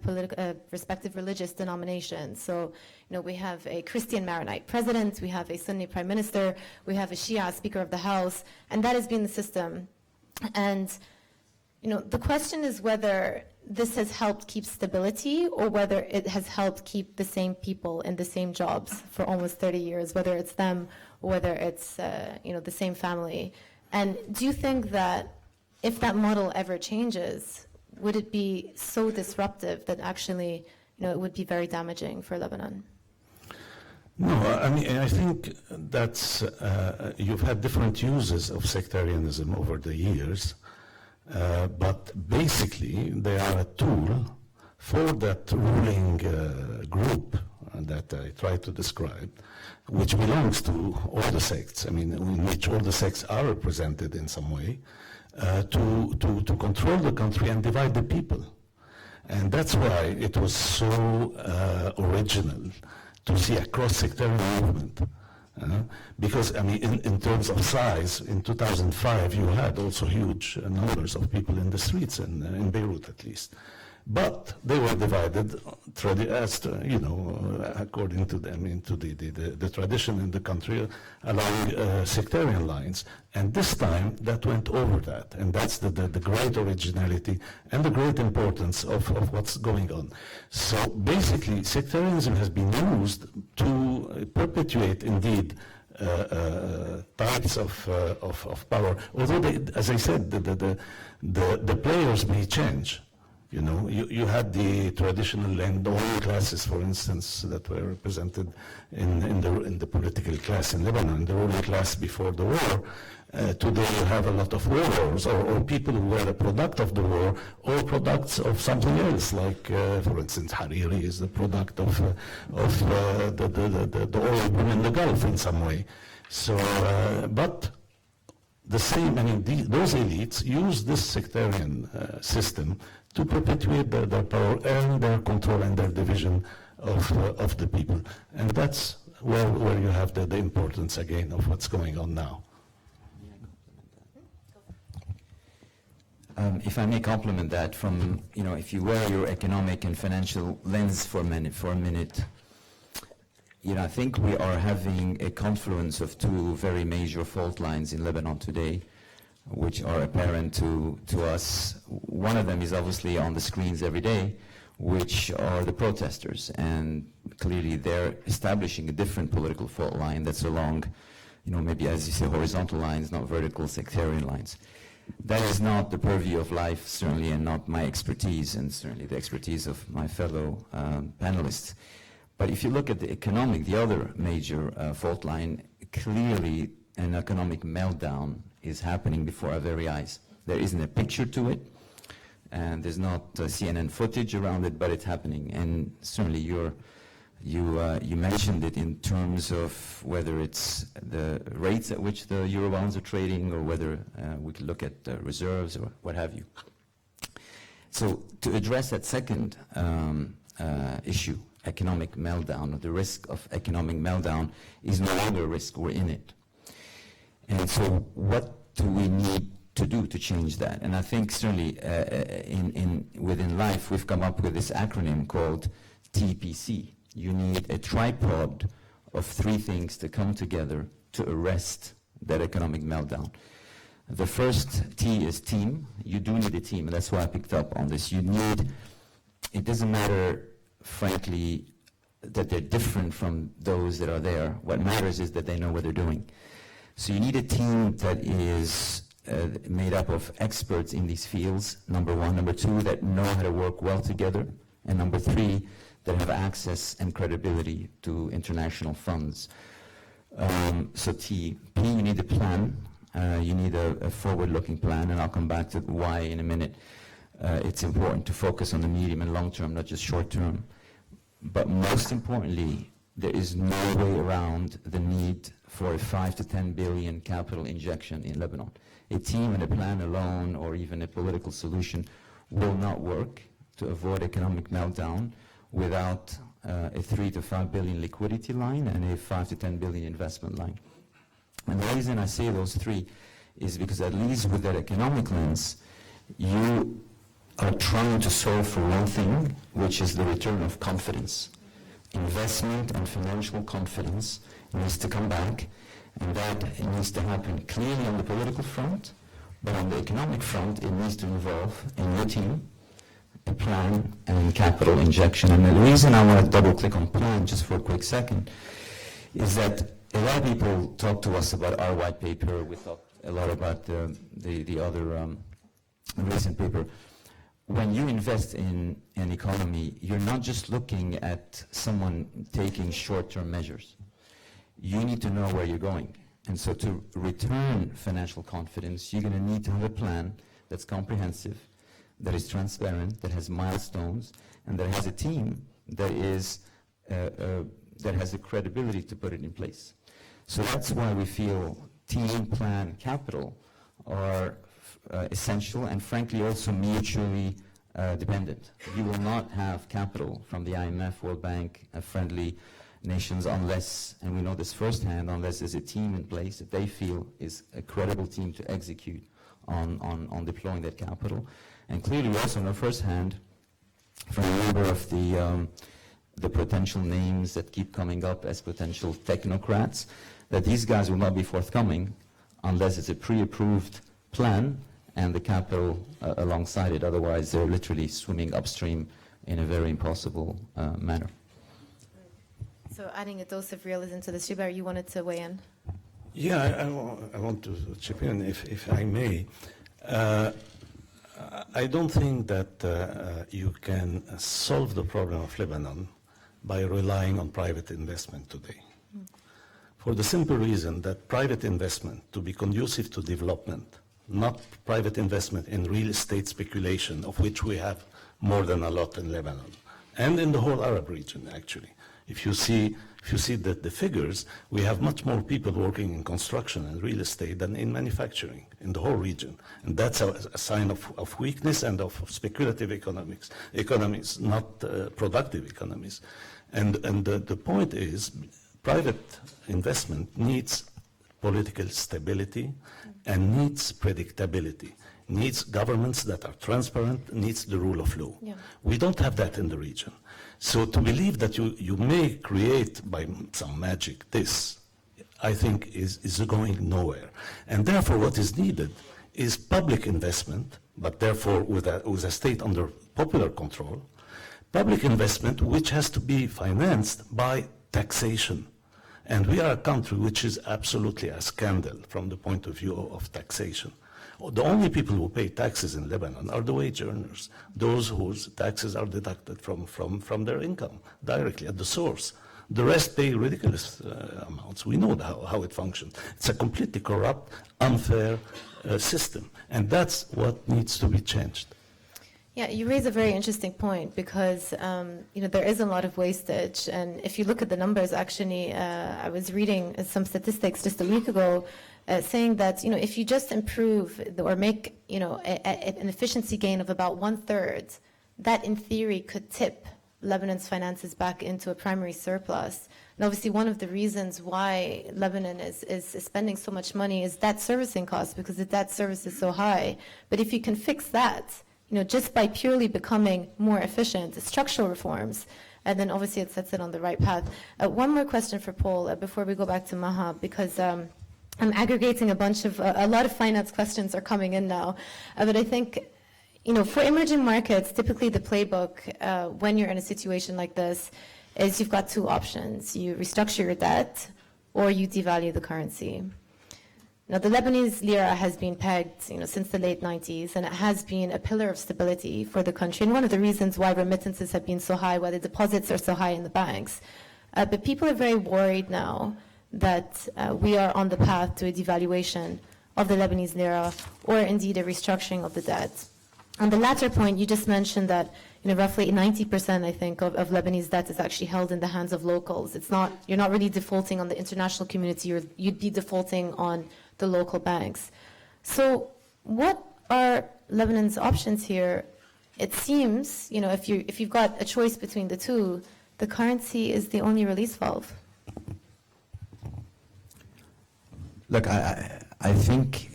religious denominations. So, we have a Christian Maronite president, we have a Sunni prime minister, we have a Shia Speaker of the House, and that has been the system. And, the question is whether this has helped keep stability, or whether it has helped keep the same people in the same jobs for almost 30 years, whether it's them or whether it's the same family. And do you think that if that model ever changes, would it be so disruptive that actually it would be very damaging for Lebanon? No, I think that's you've had different uses of sectarianism over the years. But basically, they are a tool for that ruling group that I tried to describe, which belongs to all the sects, in which all the sects are represented in some way, to control the country and divide the people. And that's why it was so original to see a cross-sectarian movement. Because, in terms of size, in 2005, you had also huge numbers of people in the streets, in Beirut at least. But they were divided, according to the tradition in the country, along sectarian lines. And this time, that went over that. And that's the great originality and the great importance of what's going on. So basically, sectarianism has been used to perpetuate, indeed, types of power. Although, as I said, the players may change. You had the traditional landowner classes, for instance, that were represented in the political class in Lebanon, the ruling class before the war. Today you have a lot of warlords, or people who were a product of the war, or products of something else, like, for instance, Hariri is the product of the oil boom in the Gulf in some way. So, but the same, those elites use this sectarian system to perpetuate their power and their control and their division of the people. And that's where you have the importance, again, of what's going on now. If I may complement that from, if you wear your economic and financial lens for a minute, I think we are having a confluence of two very major fault lines in Lebanon today, which are apparent to us. One of them is obviously on the screens every day, which are the protesters, and clearly they're establishing a different political fault line that's along, maybe as you say, horizontal lines, not vertical sectarian lines. That is not the purview of life, certainly, and not my expertise, and certainly the expertise of my fellow panelists. But if you look at the other major fault line, clearly an economic meltdown is happening before our very eyes. There isn't a picture to it, and there's not CNN footage around it, but it's happening. And certainly you mentioned it in terms of whether it's the rates at which the Eurobonds are trading, or whether we could look at reserves or what have you. So to address that second issue, economic meltdown, or the risk of economic meltdown, is no longer a risk, we're in it. And so what do we need to do to change that? And I think certainly within life we've come up with this acronym called TPC. You need a tripod of three things to come together to arrest that economic meltdown. The first T is team. You do need a team, and that's why I picked up on this. It doesn't matter, frankly, that they're different from those that are there. What matters is that they know what they're doing. So you need a team that is made up of experts in these fields, number one. Number two, that know how to work well together. And number three, that have access and credibility to international funds. So P, you need a plan. You need a forward-looking plan, and I'll come back to why in a minute. It's important to focus on the medium and long term, not just short term. But most importantly, there is no way around the need for a 5 to 10 billion capital injection in Lebanon. A team and a plan alone, or even a political solution, will not work to avoid economic meltdown without a 3 to 5 billion liquidity line and a 5 to 10 billion investment line. And the reason I say those three is because, at least with that economic lens, you are trying to solve for one thing, which is the return of confidence. Investment and financial confidence needs to come back, and that needs to happen clearly on the political front, but on the economic front, it needs to involve a new team, a plan, and capital injection. And the reason I want to double-click on plan just for a quick second is that a lot of people talk to us about our white paper. We talk a lot about the other recent paper. When you invest in an economy, you're not just looking at someone taking short-term measures. You need to know where you're going. And so to return financial confidence, you're going to need to have a plan that's comprehensive, that is transparent, that has milestones, and that has a team that is that has the credibility to put it in place. So that's why we feel team, plan, capital are essential, and frankly also mutually dependent. You will not have capital from the IMF, World Bank, friendly nations unless, and we know this firsthand, unless there's a team in place that they feel is a credible team to execute on deploying that capital. And clearly we also know firsthand from a number of the potential names that keep coming up as potential technocrats that these guys will not be forthcoming unless it's a pre-approved plan and the capital alongside it. Otherwise, they're literally swimming upstream in a very impossible manner. So adding a dose of realism to this, Zubair, you wanted to weigh in? Yeah, I want to chip in, if I may. I don't think that you can solve the problem of Lebanon by relying on private investment today. For the simple reason that private investment, to be conducive to development, not private investment in real estate speculation, of which we have more than a lot in Lebanon, and in the whole Arab region, actually. If you see the figures, we have much more people working in construction and real estate than in manufacturing in the whole region. And that's a sign of weakness and of speculative economies, not productive economies. And the point is, private investment needs political stability and needs predictability. needs governments that are transparent, needs the rule of law. Yeah. We don't have that in the region. So to believe that you may create by some magic this, I think is going nowhere. And therefore what is needed is public investment, but therefore with a state under popular control, public investment which has to be financed by taxation. And we are a country which is absolutely a scandal from the point of view of taxation. The only people who pay taxes in Lebanon are the wage earners, those whose taxes are deducted from their income directly at the source. The rest pay ridiculous amounts. We know how it functions. It's a completely corrupt, unfair system, and that's what needs to be changed. Yeah, you raise a very interesting point because there is a lot of wastage, and if you look at the numbers, actually, I was reading some statistics just a week ago saying that if you just improve or make an efficiency gain of about 1/3, that in theory could tip Lebanon's finances back into a primary surplus. And obviously one of the reasons why Lebanon is spending so much money is debt servicing costs, because the debt service is so high. But if you can fix that, just by purely becoming more efficient, structural reforms, and then obviously it sets it on the right path. One more question for Paul before we go back to Maha, because I'm aggregating a lot of finance questions are coming in now. But I think, for emerging markets, typically the playbook when you're in a situation like this is you've got two options. You restructure your debt or you devalue the currency. Now, the Lebanese lira has been pegged since the late 90s, and it has been a pillar of stability for the country, and one of the reasons why remittances have been so high, why the deposits are so high in the banks. But people are very worried now that we are on the path to a devaluation of the Lebanese lira or indeed a restructuring of the debt. On the latter point, you just mentioned that roughly 90%, I think, of Lebanese debt is actually held in the hands of locals. You're not really defaulting on the international community, you'd be defaulting on the local banks. So what are Lebanon's options here? It seems, if you've got a choice between the two, the currency is the only release valve. Look, I think,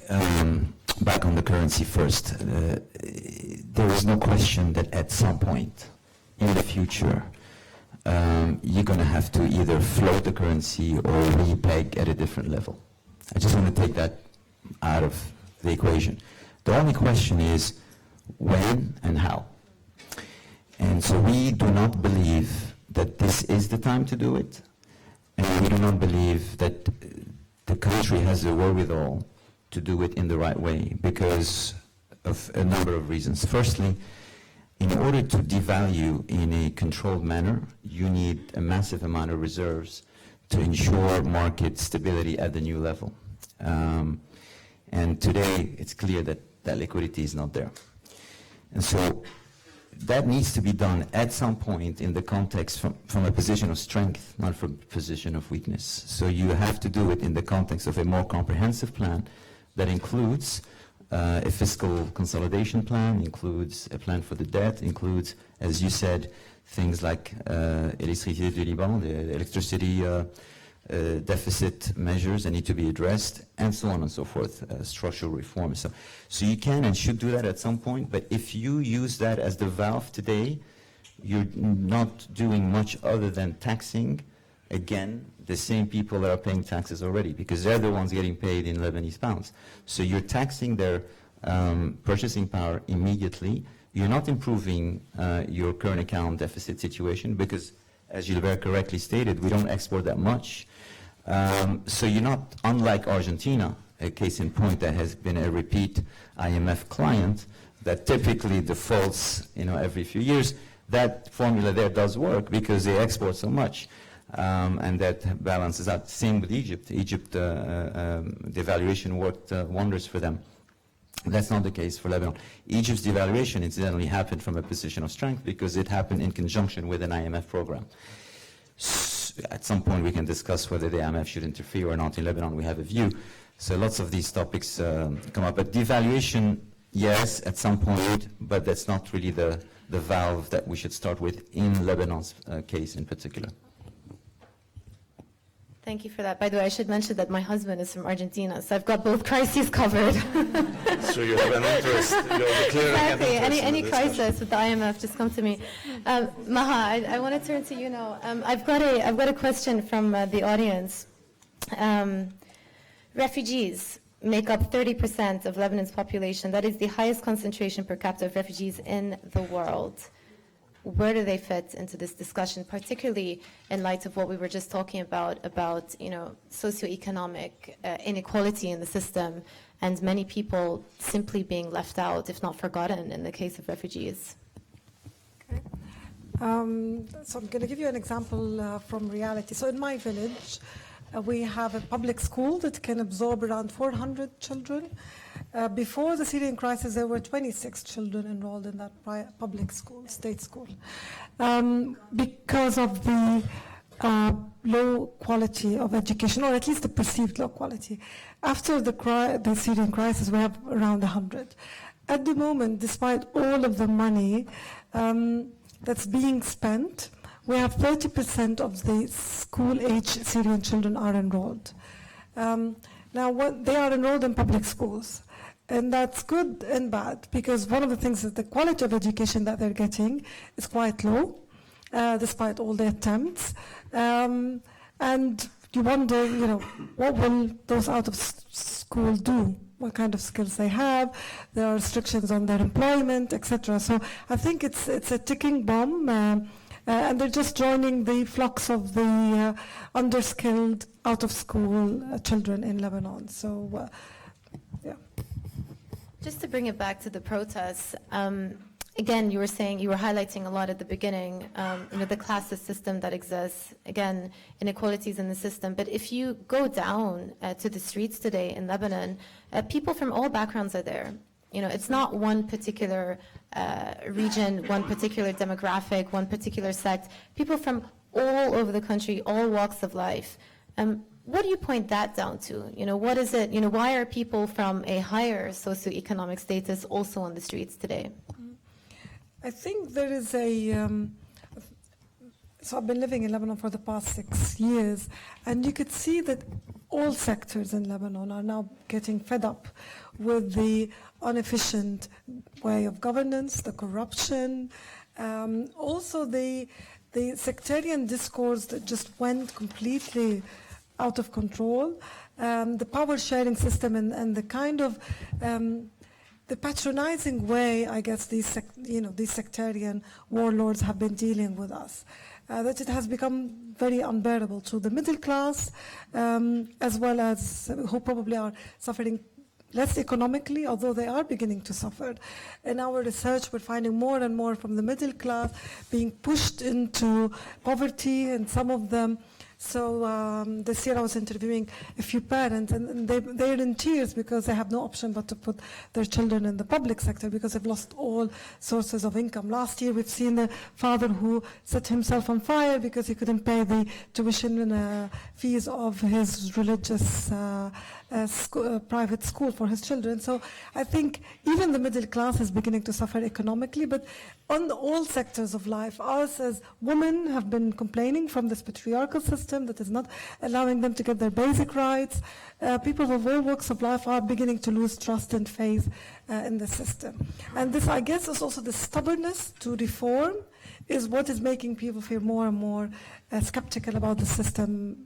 back on the currency first, there is no question that at some point in the future, you're going to have to either float the currency or repeg at a different level. I just want to take that out of the equation. The only question is when and how. And so we do not believe that this is the time to do it, and we do not believe that the country has the wherewithal to do it in the right way because of a number of reasons. Firstly, in order to devalue in a controlled manner, you need a massive amount of reserves to ensure market stability at the new level. And today, it's clear that that liquidity is not there. And so that needs to be done at some point in the context from a position of strength, not from a position of weakness. So you have to do it in the context of a more comprehensive plan that includes a fiscal consolidation plan, includes a plan for the debt, includes, as you said, things like Électricité du Liban, the electricity deficit measures that need to be addressed, and so on and so forth, structural reforms. So you can and should do that at some point, but if you use that as the valve today, you're not doing much other than taxing, again, the same people that are paying taxes already, because they're the ones getting paid in Lebanese pounds. So you're taxing their purchasing power immediately. You're not improving your current account deficit situation because, as Gilbert correctly stated, we don't export that much. So you're not, unlike Argentina, a case in point that has been a repeat IMF client that typically defaults every few years. That formula there does work because they export so much. And that balances out. Same with Egypt. Egypt, devaluation worked wonders for them. That's not the case for Lebanon. Egypt's devaluation incidentally happened from a position of strength because it happened in conjunction with an IMF program. At some point we can discuss whether the IMF should interfere or not in Lebanon. We have a view. So lots of these topics come up. But devaluation, yes, at some point, but that's not really the valve that we should start with in Lebanon's case in particular. Thank you for that. By the way, I should mention that my husband is from Argentina, so I've got both crises covered. So you have an interest. You're declaring an Exactly. interest in Any the crisis discussion. with the IMF, just come to me. Maha, I want to turn to you now. I've got a question from the audience. Refugees make up 30% of Lebanon's population. That is the highest concentration per capita of refugees in the world. Where do they fit into this discussion, particularly in light of what we were just talking about socioeconomic inequality in the system and many people simply being left out, if not forgotten, in the case of refugees? Okay. So I'm going to give you an example from reality. So in my village, we have a public school that can absorb around 400 children. Before the Syrian crisis, there were 26 children enrolled in that public school, state school. Because of the low quality of education, or at least the perceived low quality. After the Syrian crisis, we have around 100. At the moment, despite all of the money that's being spent, we have 30% of the school-age Syrian children are enrolled. Now, they are enrolled in public schools. And that's good and bad, because one of the things is the quality of education that they're getting is quite low, despite all the attempts. And you wonder, what will those out of school do? What kind of skills they have? There are restrictions on their employment, etc. So I think it's a ticking bomb, and they're just joining the flux of the underskilled, out-of-school children in Lebanon. So, yeah. Just to bring it back to the protests, again, you were highlighting a lot at the beginning, the classist system that exists, again, inequalities in the system. But if you go down to the streets today in Lebanon, people from all backgrounds are there. It's not one particular region, one particular demographic, one particular sect. People from all over the country, all walks of life. What do you point that down to? What is it? Why are people from a higher socioeconomic status also on the streets today? I think there is so I've been living in Lebanon for the past 6 years, and you could see that all sectors in Lebanon are now getting fed up with the inefficient way of governance, the corruption, also the sectarian discourse that just went completely out of control, the power sharing system, and the kind of the patronizing way, I guess, these sectarian warlords have been dealing with us, that it has become very unbearable to the middle class, as well as who probably are suffering less economically, although they are beginning to suffer. In our research, we're finding more and more from the middle class being pushed into poverty, and some of them. So this year I was interviewing a few parents, and they're in tears because they have no option but to put their children in the public sector because they've lost all sources of income. Last year we've seen a father who set himself on fire because he couldn't pay the tuition fees of his religious private school for his children. So I think even the middle class is beginning to suffer economically, but on all sectors of life, us as women have been complaining from this patriarchal system that is not allowing them to get their basic rights. People of all walks of life are beginning to lose trust and faith in the system. And this, I guess, is also the stubbornness to reform is what is making people feel more and more skeptical about the system,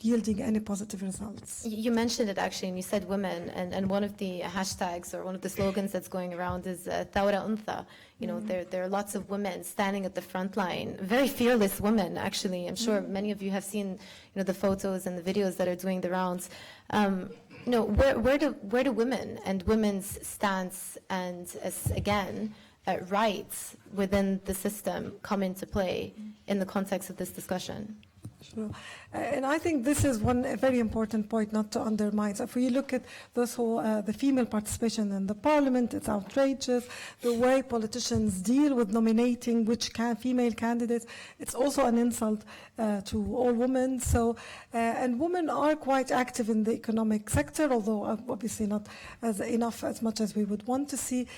yielding any positive results. You mentioned it actually, and you said women, and one of the hashtags or one of the slogans that's going around is Thawra Untha. There are lots of women standing at the front line, very fearless women actually. I'm sure many of you have seen the photos and the videos that are doing the rounds. Where do women and women's stance and again rights within the system come into play in the context of this discussion? Sure. And I think this is a very important point not to undermine. So if we look at this whole, the female participation in the parliament, it's outrageous. The way politicians deal with nominating which female candidates, it's also an insult to all women. So, and women are quite active in the economic sector, although obviously not as much as we would want to see.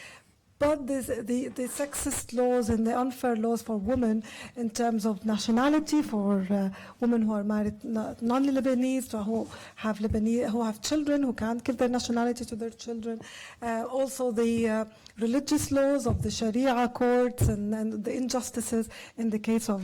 but the sexist laws and the unfair laws for women in terms of nationality, for women who are married non-Lebanese, who have children, who can't give their nationality to their children. Also the religious laws of the Sharia courts and the injustices in the case of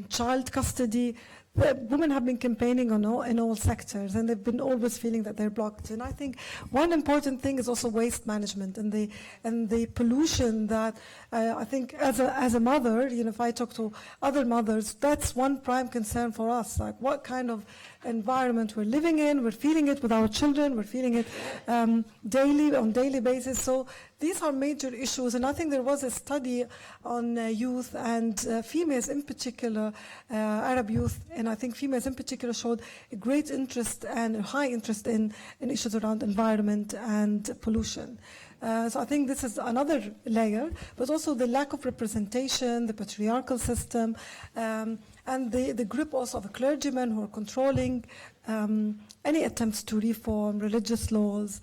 child custody. Women have been campaigning in all sectors, and they've been always feeling that they're blocked. And I think one important thing is also waste management and the pollution that I think as a mother, if I talk to other mothers, that's one prime concern for us. Like what kind of environment we're living in, we're feeling it with our children, we're feeling it on daily basis. So these are major issues, and I think there was a study on youth and females in particular, Arab youth, and I think females in particular showed a great interest and a high interest in issues around environment and pollution. So I think this is another layer, but also the lack of representation, the patriarchal system, and the grip also of clergymen who are controlling any attempts to reform religious laws.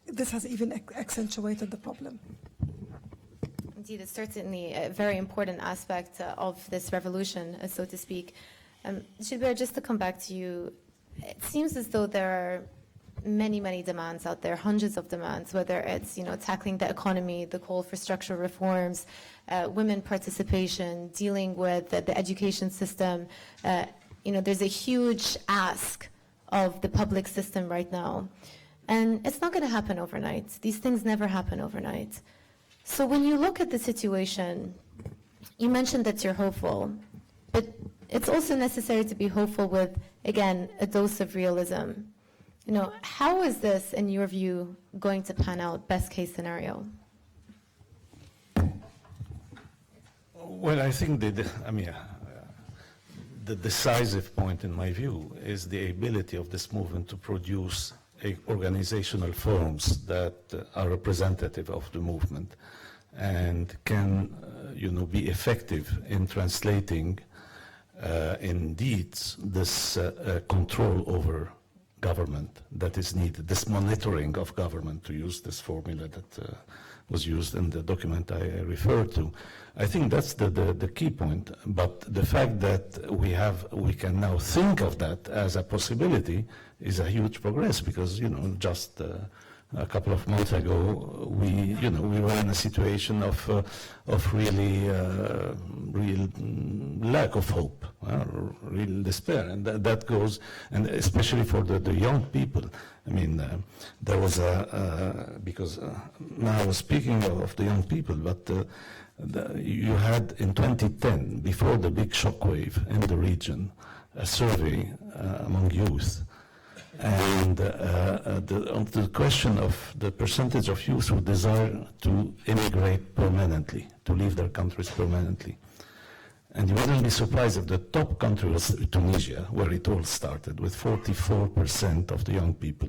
This has even accentuated the problem. Indeed, it's certainly a very important aspect of this revolution, so to speak. Gilbert, just to come back to you, it seems as though there are many demands out there, hundreds of demands, whether it's tackling the economy, the call for structural reforms, women participation, dealing with the education system. There's a huge ask of the public system right now. And it's not going to happen overnight. These things never happen overnight. So when you look at the situation, you mentioned that you're hopeful, but it's also necessary to be hopeful with, again, a dose of realism. How is this, in your view, going to pan out, best case scenario? Well, I think the decisive point, in my view, is the ability of this movement to produce organizational forms that are representative of the movement and can, be effective in translating in deeds this control over government that is needed, this monitoring of government, to use this formula that was used in the document I referred to. I think that's the key point. But the fact that we can now think of that as a possibility is a huge progress, because just a couple of months ago we were in a situation of really real lack of hope, real despair, and that goes, and especially for the young people. There was because now I was speaking of the young people, but you had in 2010, before the big shockwave in the region, a survey among youth, and on the question of the percentage of youth who desire to immigrate permanently, to leave their countries permanently. And you wouldn't be surprised if the top country was Tunisia, where it all started, with 44% of the young people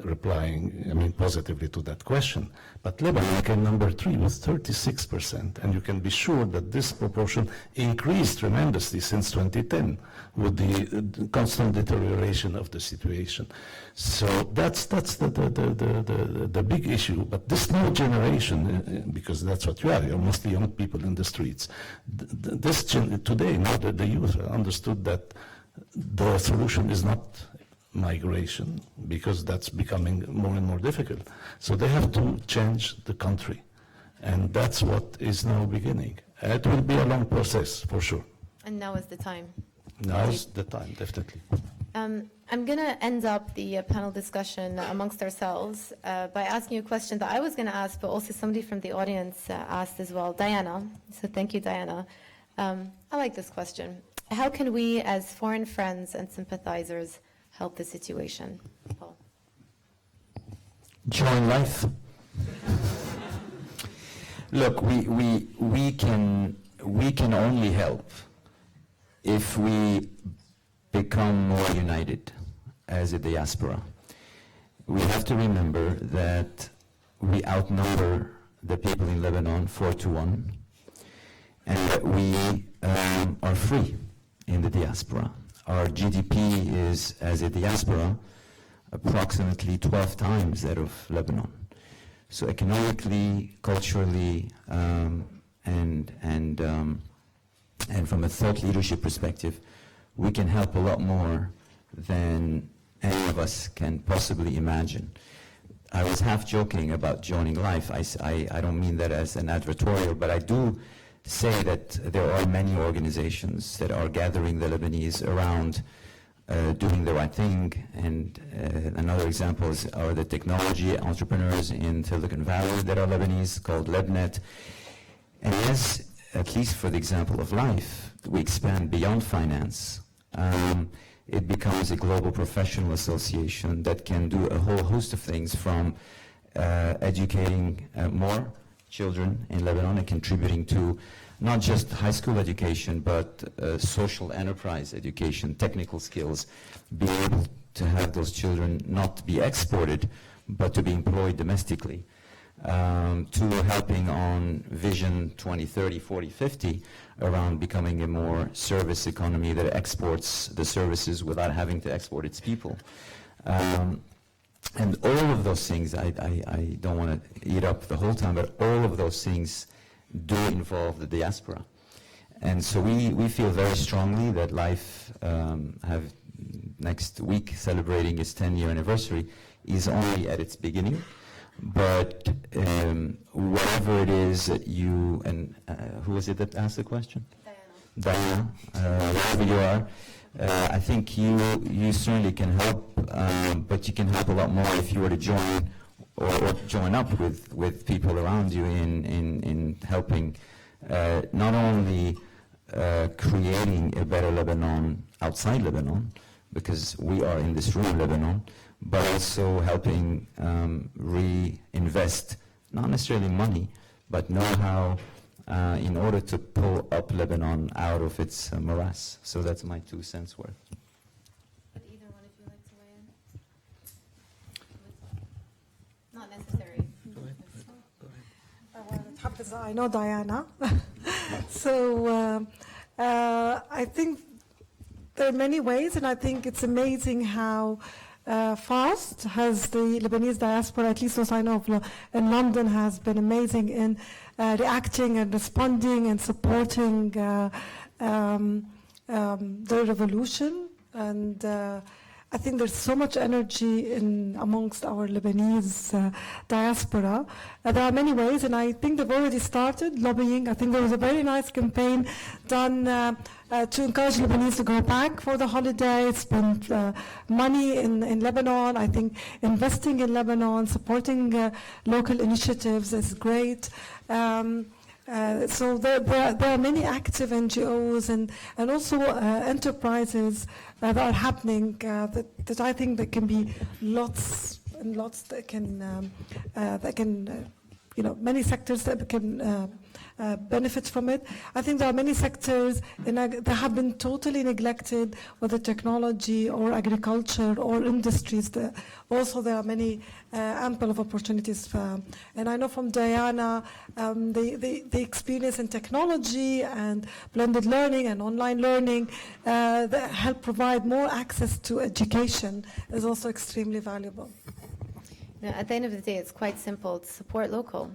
replying, positively to that question. But Lebanon came number 3 with 36%, and you can be sure that this proportion increased tremendously since 2010 with the constant deterioration of the situation. So that's the big issue. But this new generation, because that's what you are, you're mostly young people in the streets. Today, now that the youth understood that the solution is not migration, because that's becoming more and more difficult. So they have to change the country, and that's what is now beginning. It will be a long process, for sure. And now is the time. Now is the time, definitely. I'm going to end up the panel discussion amongst ourselves by asking you a question that I was going to ask, but also somebody from the audience asked as well, Diana. So thank you, Diana. I like this question. How can we, as foreign friends and sympathizers, help the situation? Paul. Join life. Look, we can only help if we become more united as a diaspora. We have to remember that we outnumber the people in Lebanon 4-1, and that we are free in the diaspora. Our GDP is, as a diaspora, approximately 12 times that of Lebanon. So economically, culturally, and from a thought leadership perspective, we can help a lot more than any of us can possibly imagine. I was half joking about joining Life. I don't mean that as an advertorial, but I do say that there are many organizations that are gathering the Lebanese around doing the right thing. And another example are the technology entrepreneurs in Silicon Valley that are Lebanese, called LebNet. And as, at least for the example of Life, we expand beyond finance, it becomes a global professional association that can do a whole host of things, from educating more children in Lebanon and contributing to not just high school education, but social enterprise education, technical skills, being able to have those children not be exported, but to be employed domestically, to helping on Vision 2030, 40, 50, around becoming a more service economy that exports the services without having to export its people. And all of those things, I don't want to eat up the whole time, but all of those things do involve the diaspora. And so we feel very strongly that Life, have next week celebrating its 10-year anniversary, is only at its beginning. But whatever it is that you, and who was it that asked the question? Diana, wherever you are, I think you certainly can help, but you can help a lot more if you were to join or join up with people around you in helping not only creating a better Lebanon outside Lebanon, because we are in this room, Lebanon, but also helping reinvest, not necessarily money, but know-how in order to pull up Lebanon out of its morass. So that's my 2 cents worth. Would either one of you like to weigh in? Not necessary. I know Diana. So I think there are many ways, and I think it's amazing how fast has the Lebanese diaspora, at least those I know of in London, has been amazing in reacting and responding and supporting the revolution. And I think there's so much energy amongst our Lebanese diaspora. There are many ways, and I think they've already started lobbying. I think there was a very nice campaign done to encourage Lebanese to go back for the holiday, spend money in Lebanon. I think investing in Lebanon, supporting local initiatives is great. So there are many active NGOs and also enterprises that are happening that I think there can be lots and lots that can many sectors that can benefit from it. I think there are many sectors that have been totally neglected, whether technology or agriculture or industries. Also, there are many ample of opportunities. And I know from Diana, the experience in technology and blended learning and online learning that help provide more access to education is also extremely valuable. At the end of the day, it's quite simple to support local.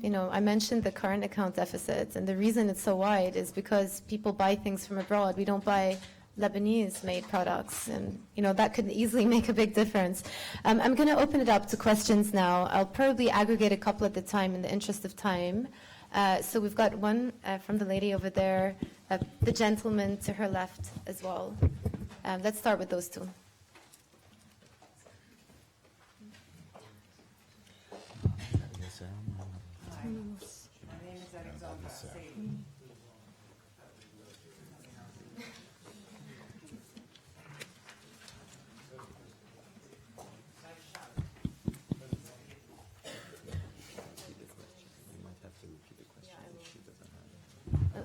I mentioned the current account deficit, and the reason it's so wide is because people buy things from abroad. We don't buy Lebanese-made products, and that could easily make a big difference. I'm going to open it up to questions now. I'll probably aggregate a couple at a time in the interest of time. So we've got one from the lady over there, the gentleman to her left as well. Let's start with those two.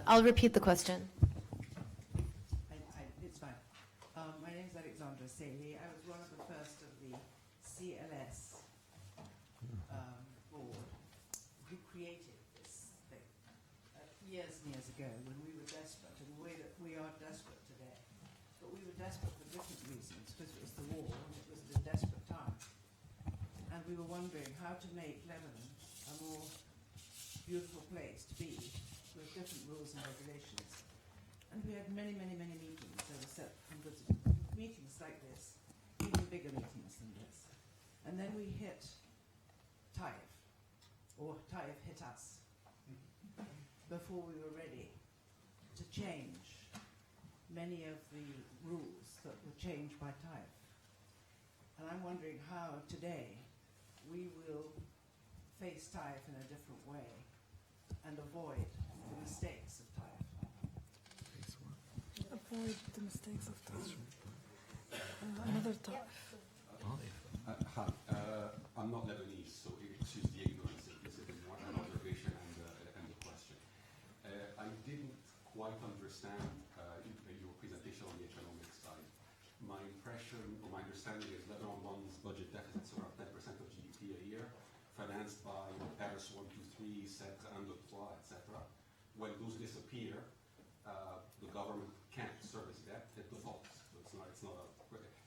I'll repeat the question. It's fine. My name is Alexandra Saley. I was one of the first of the CLS board who created this thing years and years ago when we were desperate, in the way that we are desperate today. But we were desperate for different reasons, because it was the war and it was a desperate time. And we were wondering how to make Lebanon more beautiful place to be with different rules and regulations. And we had many, many, many meetings. There were hundreds of meetings like this, even bigger meetings than this. And then we hit Taif, or Taif hit us, before we were ready to change many of the rules that were changed by Taif. And I'm wondering how today we will face Taif in a different way and avoid the mistakes of Taif. Avoid the mistakes of Taif. Another Taif. Hi, I'm not Lebanese, so excuse the ignorance if this is an observation and a question. I didn't quite understand your presentation on the economic side. My impression or my understanding is Lebanon runs budget deficits around 10% of GDP a year, financed by Paris 1, 2, 3, set and apply, etc. When those disappear, the government can't service debt, it defaults. So it's not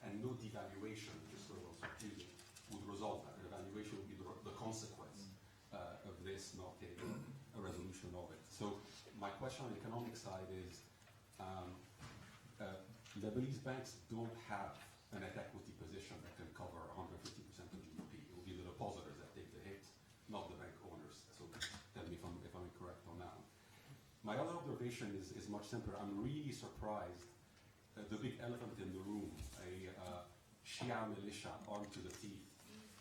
and no devaluation, just sort of would resolve that. An evaluation would be the consequence of this, not a resolution of it. So my question on the economic side is, Lebanese banks don't have a net equity position that can cover 150% of GDP. It will be the depositors that take the hit, not the bank owners. So tell me if I'm incorrect on that. My other observation is much simpler. I'm really surprised the big elephant in the room, a Shia militia armed to the teeth,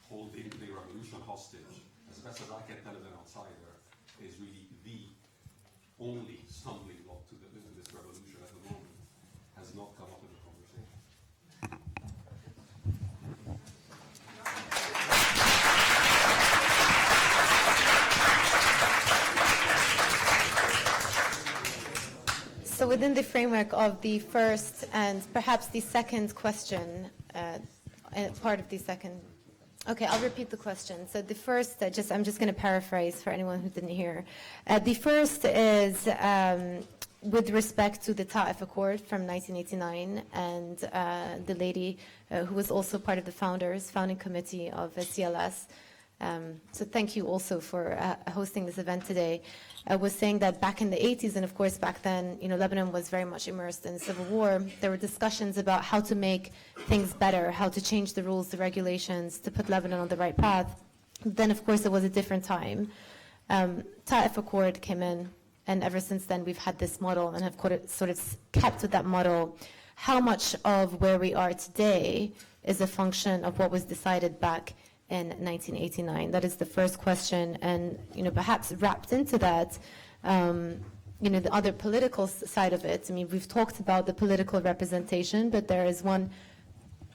holding the revolution hostage, as best as I can tell as an outsider, is really the only stumbling block to this revolution at the moment, has not come up in the conversation. So within the framework of the first and perhaps the second question, part of the second, okay, I'll repeat the question. So the first, I'm just going to paraphrase for anyone who didn't hear. The first is with respect to the Taif Accord from 1989 and the lady who was also part of the founding committee of CLS. So thank you also for hosting this event today. I was saying that back in the 80s, and of course back then, Lebanon was very much immersed in civil war. There were discussions about how to make things better, how to change the rules, the regulations, to put Lebanon on the right path. Then, of course, it was a different time. Taif Accord came in, and ever since then we've had this model and have sort of kept with that model. How much of where we are today is a function of what was decided back in 1989? That is the first question, and perhaps wrapped into that, the other political side of it. I mean, we've talked about the political representation, but there is one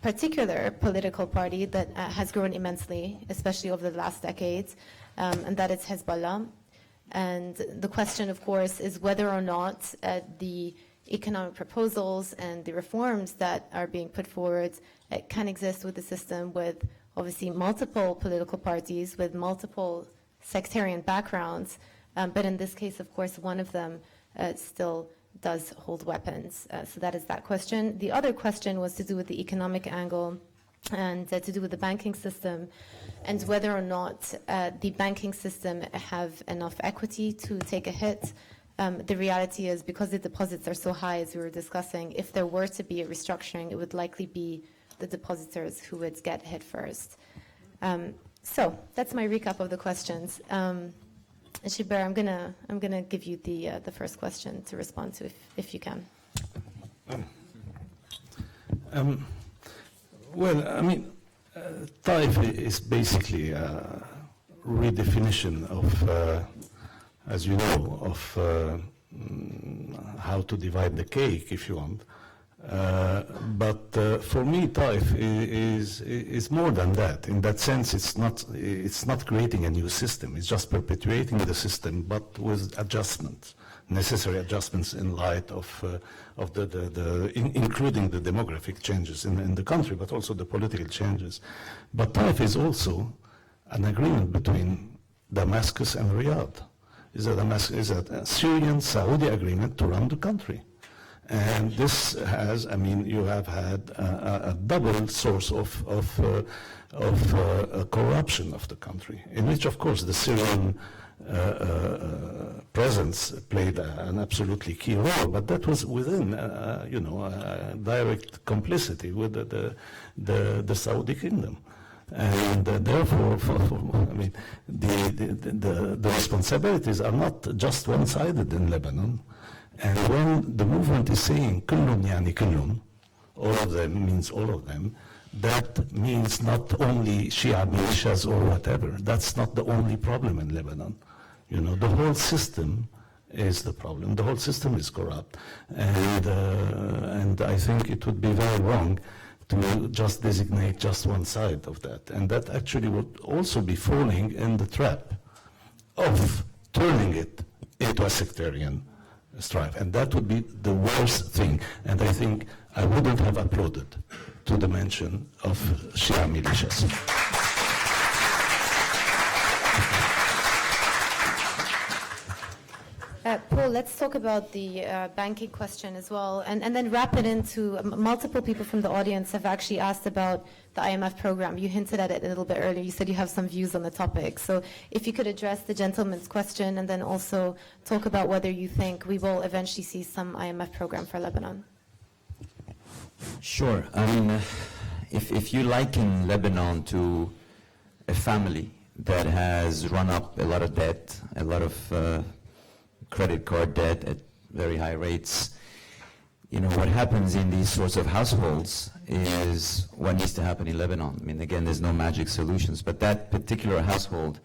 particular political party that has grown immensely, especially over the last decades, and that is Hezbollah. And the question, of course, is whether or not the economic proposals and the reforms that are being put forward can exist with the system with obviously multiple political parties with multiple sectarian backgrounds, but in this case, of course, one of them still does hold weapons. So that is that question. The other question was to do with the economic angle and to do with the banking system and whether or not the banking system have enough equity to take a hit. The reality is, because the deposits are so high, as we were discussing, if there were to be a restructuring, it would likely be the depositors who would get hit first. So that's my recap of the questions. Shiber, I'm gonna give you the first question to respond to, if you can. Well, I mean, Taif is basically a redefinition of, as you know, of how to divide the cake, if you want. But for me, Taif is more than that. In that sense, it's not creating a new system. It's just perpetuating the system, but with adjustments, necessary adjustments in light of including the demographic changes in the country, but also the political changes. But Taif is also an agreement between Damascus and Riyadh. Is a Syrian-Saudi agreement to run the country. And this has, I mean, you have had a double source of corruption of the country, in which, of course, the Syrian presence played an absolutely key role, but that was within, direct complicity with the Saudi kingdom. And therefore, I mean, the responsibilities are not just one-sided in Lebanon. And when the movement is saying kullun yani kullun, all of them means all of them, that means not only Shia militias or whatever. That's not the only problem in Lebanon. You know, the whole system is the problem. The whole system is corrupt. And I think it would be very wrong to just designate just one side of that. And that actually would also be falling in the trap of turning it into a sectarian strife. And that would be the worst thing. And I think I wouldn't have applauded to the mention of Shia militias. Paul, let's talk about the banking question as well, and then wrap it into, multiple people from the audience have actually asked about the IMF program. You hinted at it a little bit earlier. You said you have some views on the topic. So if you could address the gentleman's question and then also talk about whether you think we will eventually see some IMF program for Lebanon. Sure. I mean, if you liken Lebanon to a family that has run up a lot of debt, a lot of credit card debt at very high rates, you know, what happens in these sorts of households is what needs to happen in Lebanon. I mean, again, there's no magic solutions, but that particular household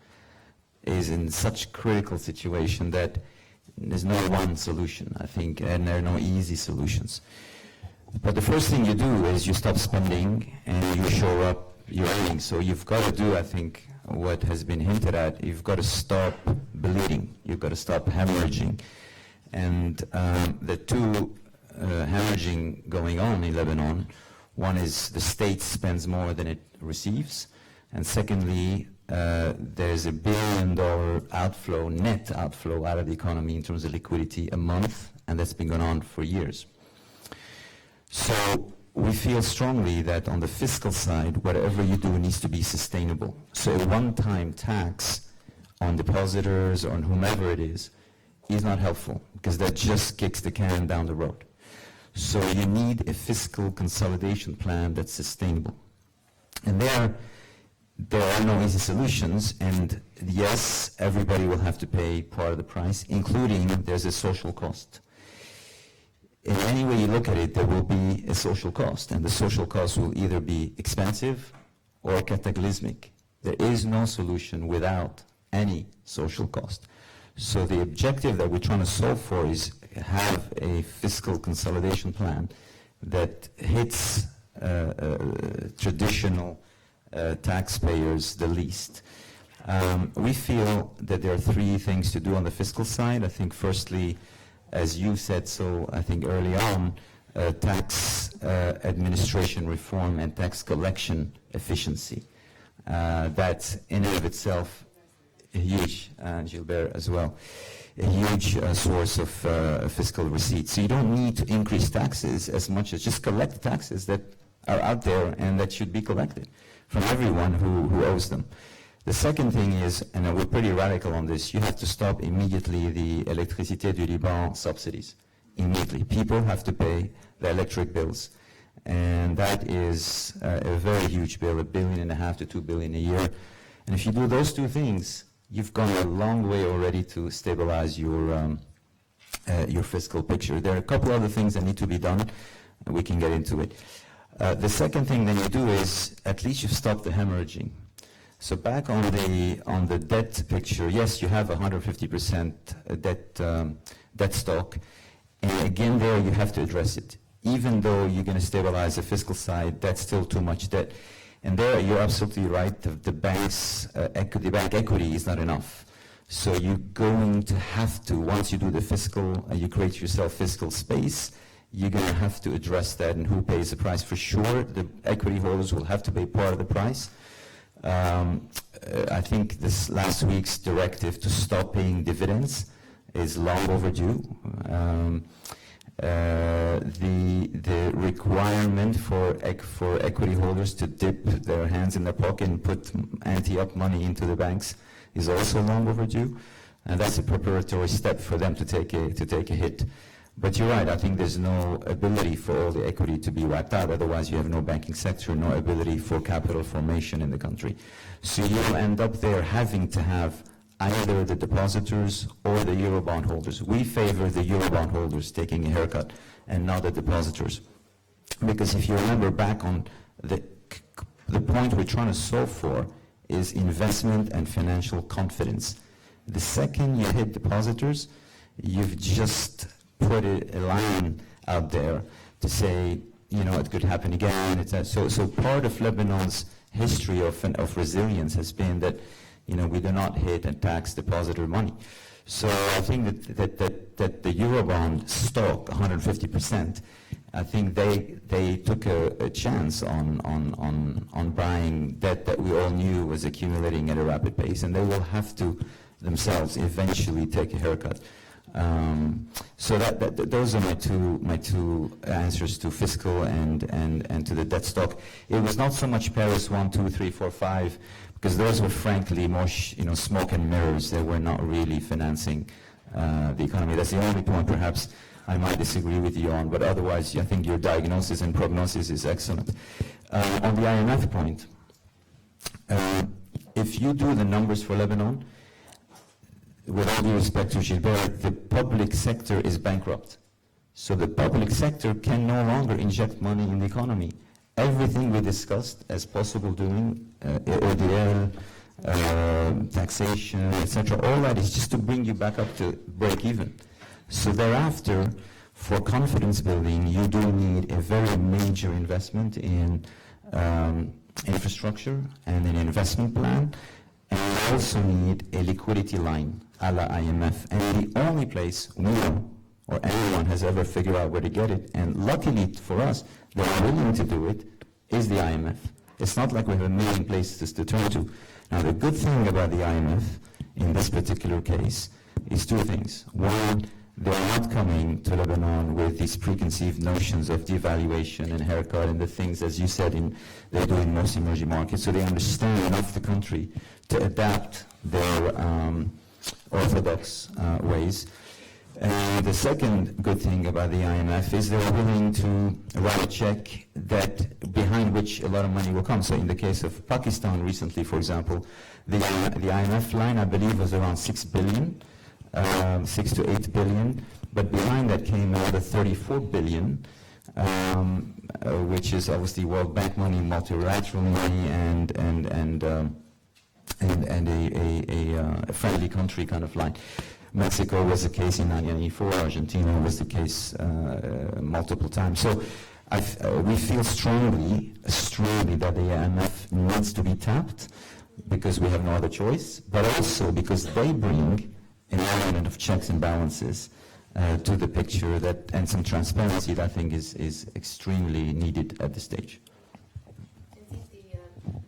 is in such critical situation that there's no one solution, I think, and there are no easy solutions. But the first thing you do is you stop spending and you shore up your earnings. So you've got to do, I think, what has been hinted at. You've got to stop bleeding. You've got to stop hemorrhaging. And the two hemorrhaging going on in Lebanon, one is the state spends more than it receives. And secondly, there's $1 billion outflow, net outflow out of the economy in terms of liquidity a month, and that's been going on for years. So we feel strongly that on the fiscal side, whatever you do needs to be sustainable. So a one-time tax on depositors or on whomever it is not helpful, because that just kicks the can down the road. So you need a fiscal consolidation plan that's sustainable. And there are no easy solutions, and yes, everybody will have to pay part of the price, including there's a social cost. In any way you look at it, there will be a social cost, and the social cost will either be expensive or cataclysmic. There is no solution without any social cost. So the objective that we're trying to solve for is have a fiscal consolidation plan that hits traditional taxpayers the least. We feel that there are three things to do on the fiscal side. I think firstly, as you said so, I think early on, tax administration reform and tax collection efficiency. That's in and of itself a huge, Gilbert as well, a huge source of fiscal receipts. So you don't need to increase taxes as much as just collect the taxes that are out there and that should be collected from everyone who owes them. The second thing is, and we're pretty radical on this, you have to stop immediately the Électricité du Liban subsidies. Immediately. People have to pay their electric bills. And that is a very huge bill, $1.5 billion to $2 billion a year. And if you do those two things, you've gone a long way already to stabilize your fiscal picture. There are a couple other things that need to be done, and we can get into it. The second thing that you do is, at least you've stopped the hemorrhaging. So back on the debt picture, yes, you have 150% debt stock, and again there you have to address it. Even though you're going to stabilize the fiscal side, that's still too much debt. And there you're absolutely right, the bank's bank equity is not enough. So you're going to have to, once you do the fiscal, you create yourself fiscal space, you're going to have to address that and who pays the price. For sure, the equity holders will have to pay part of the price. I think this last week's directive to stop paying dividends is long overdue. the requirement for equity holders to dip their hands in their pocket and put ante-up money into the banks is also long overdue, and that's a preparatory step for them to take a hit. But you're right, I think there's no ability for all the equity to be wiped out, otherwise you have no banking sector, no ability for capital formation in the country. So you'll end up there having to have either the depositors or the Eurobond holders. We favor the Eurobond holders taking a haircut and not the depositors. Because if you remember back on the point we're trying to solve for is investment and financial confidence. The second you hit depositors, you've just put a line out there to say, you know, it could happen again. So part of Lebanon's history of resilience has been that, you know, we do not hit and tax depositor money. So I think that the Eurobond stock, 150%, I think they took a chance on buying debt that we all knew was accumulating at a rapid pace, and they will have to themselves eventually take a haircut. So those are my two answers to fiscal and to the debt stock. It was not so much Paris 1, 2, 3, 4, 5, because those were frankly more smoke and mirrors. They were not really financing the economy. That's the only point perhaps I might disagree with you on, but otherwise I think your diagnosis and prognosis is excellent. On the IMF point, if you do the numbers for Lebanon, with all due respect to Gilbert, the public sector is bankrupt. So the public sector can no longer inject money in the economy. Everything we discussed as possible doing, ODL, taxation, etc., all that is just to bring you back up to break even. So thereafter, for confidence building, you do need a very major investment in infrastructure and an investment plan, and you also need a liquidity line a la IMF. And the only place we know, or anyone has ever figured out where to get it, and luckily for us, they're willing to do it, is the IMF. It's not like we have a million places to turn to. Now, the good thing about the IMF in this particular case is two things. One, they're not coming to Lebanon with these preconceived notions of devaluation and haircut and the things, as you said, they do in most emerging markets. So they understand enough the country to adapt their orthodox ways. And the second good thing about the IMF is they're willing to write a check that behind which a lot of money will come. So in the case of Pakistan recently, for example, the IMF line, I believe, was around 6 billion, 6 to 8 billion, but behind that came another 34 billion, which is obviously World Bank money, multilateral money, and a friendly country kind of line. Mexico was the case in 1994, Argentina was the case multiple times. So we feel strongly that the IMF needs to be tapped because we have no other choice, but also because they bring an element of checks and balances to the picture and some transparency that I think is extremely needed at this stage.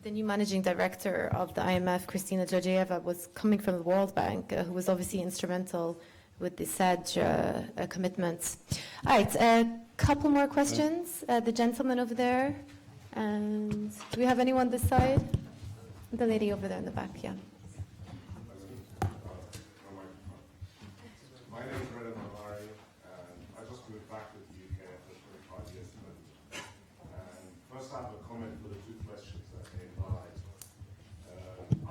The new managing director of the IMF, Kristina Georgieva, was coming from the World Bank, who was obviously instrumental with the SEDG commitments. All right, a couple more questions. The gentleman over there. And do we have anyone this side? The lady over there in the back, yeah. My name is Brendan Malari, and I just moved back to the UK after 25 years. And first I have a comment for the two questions that came by.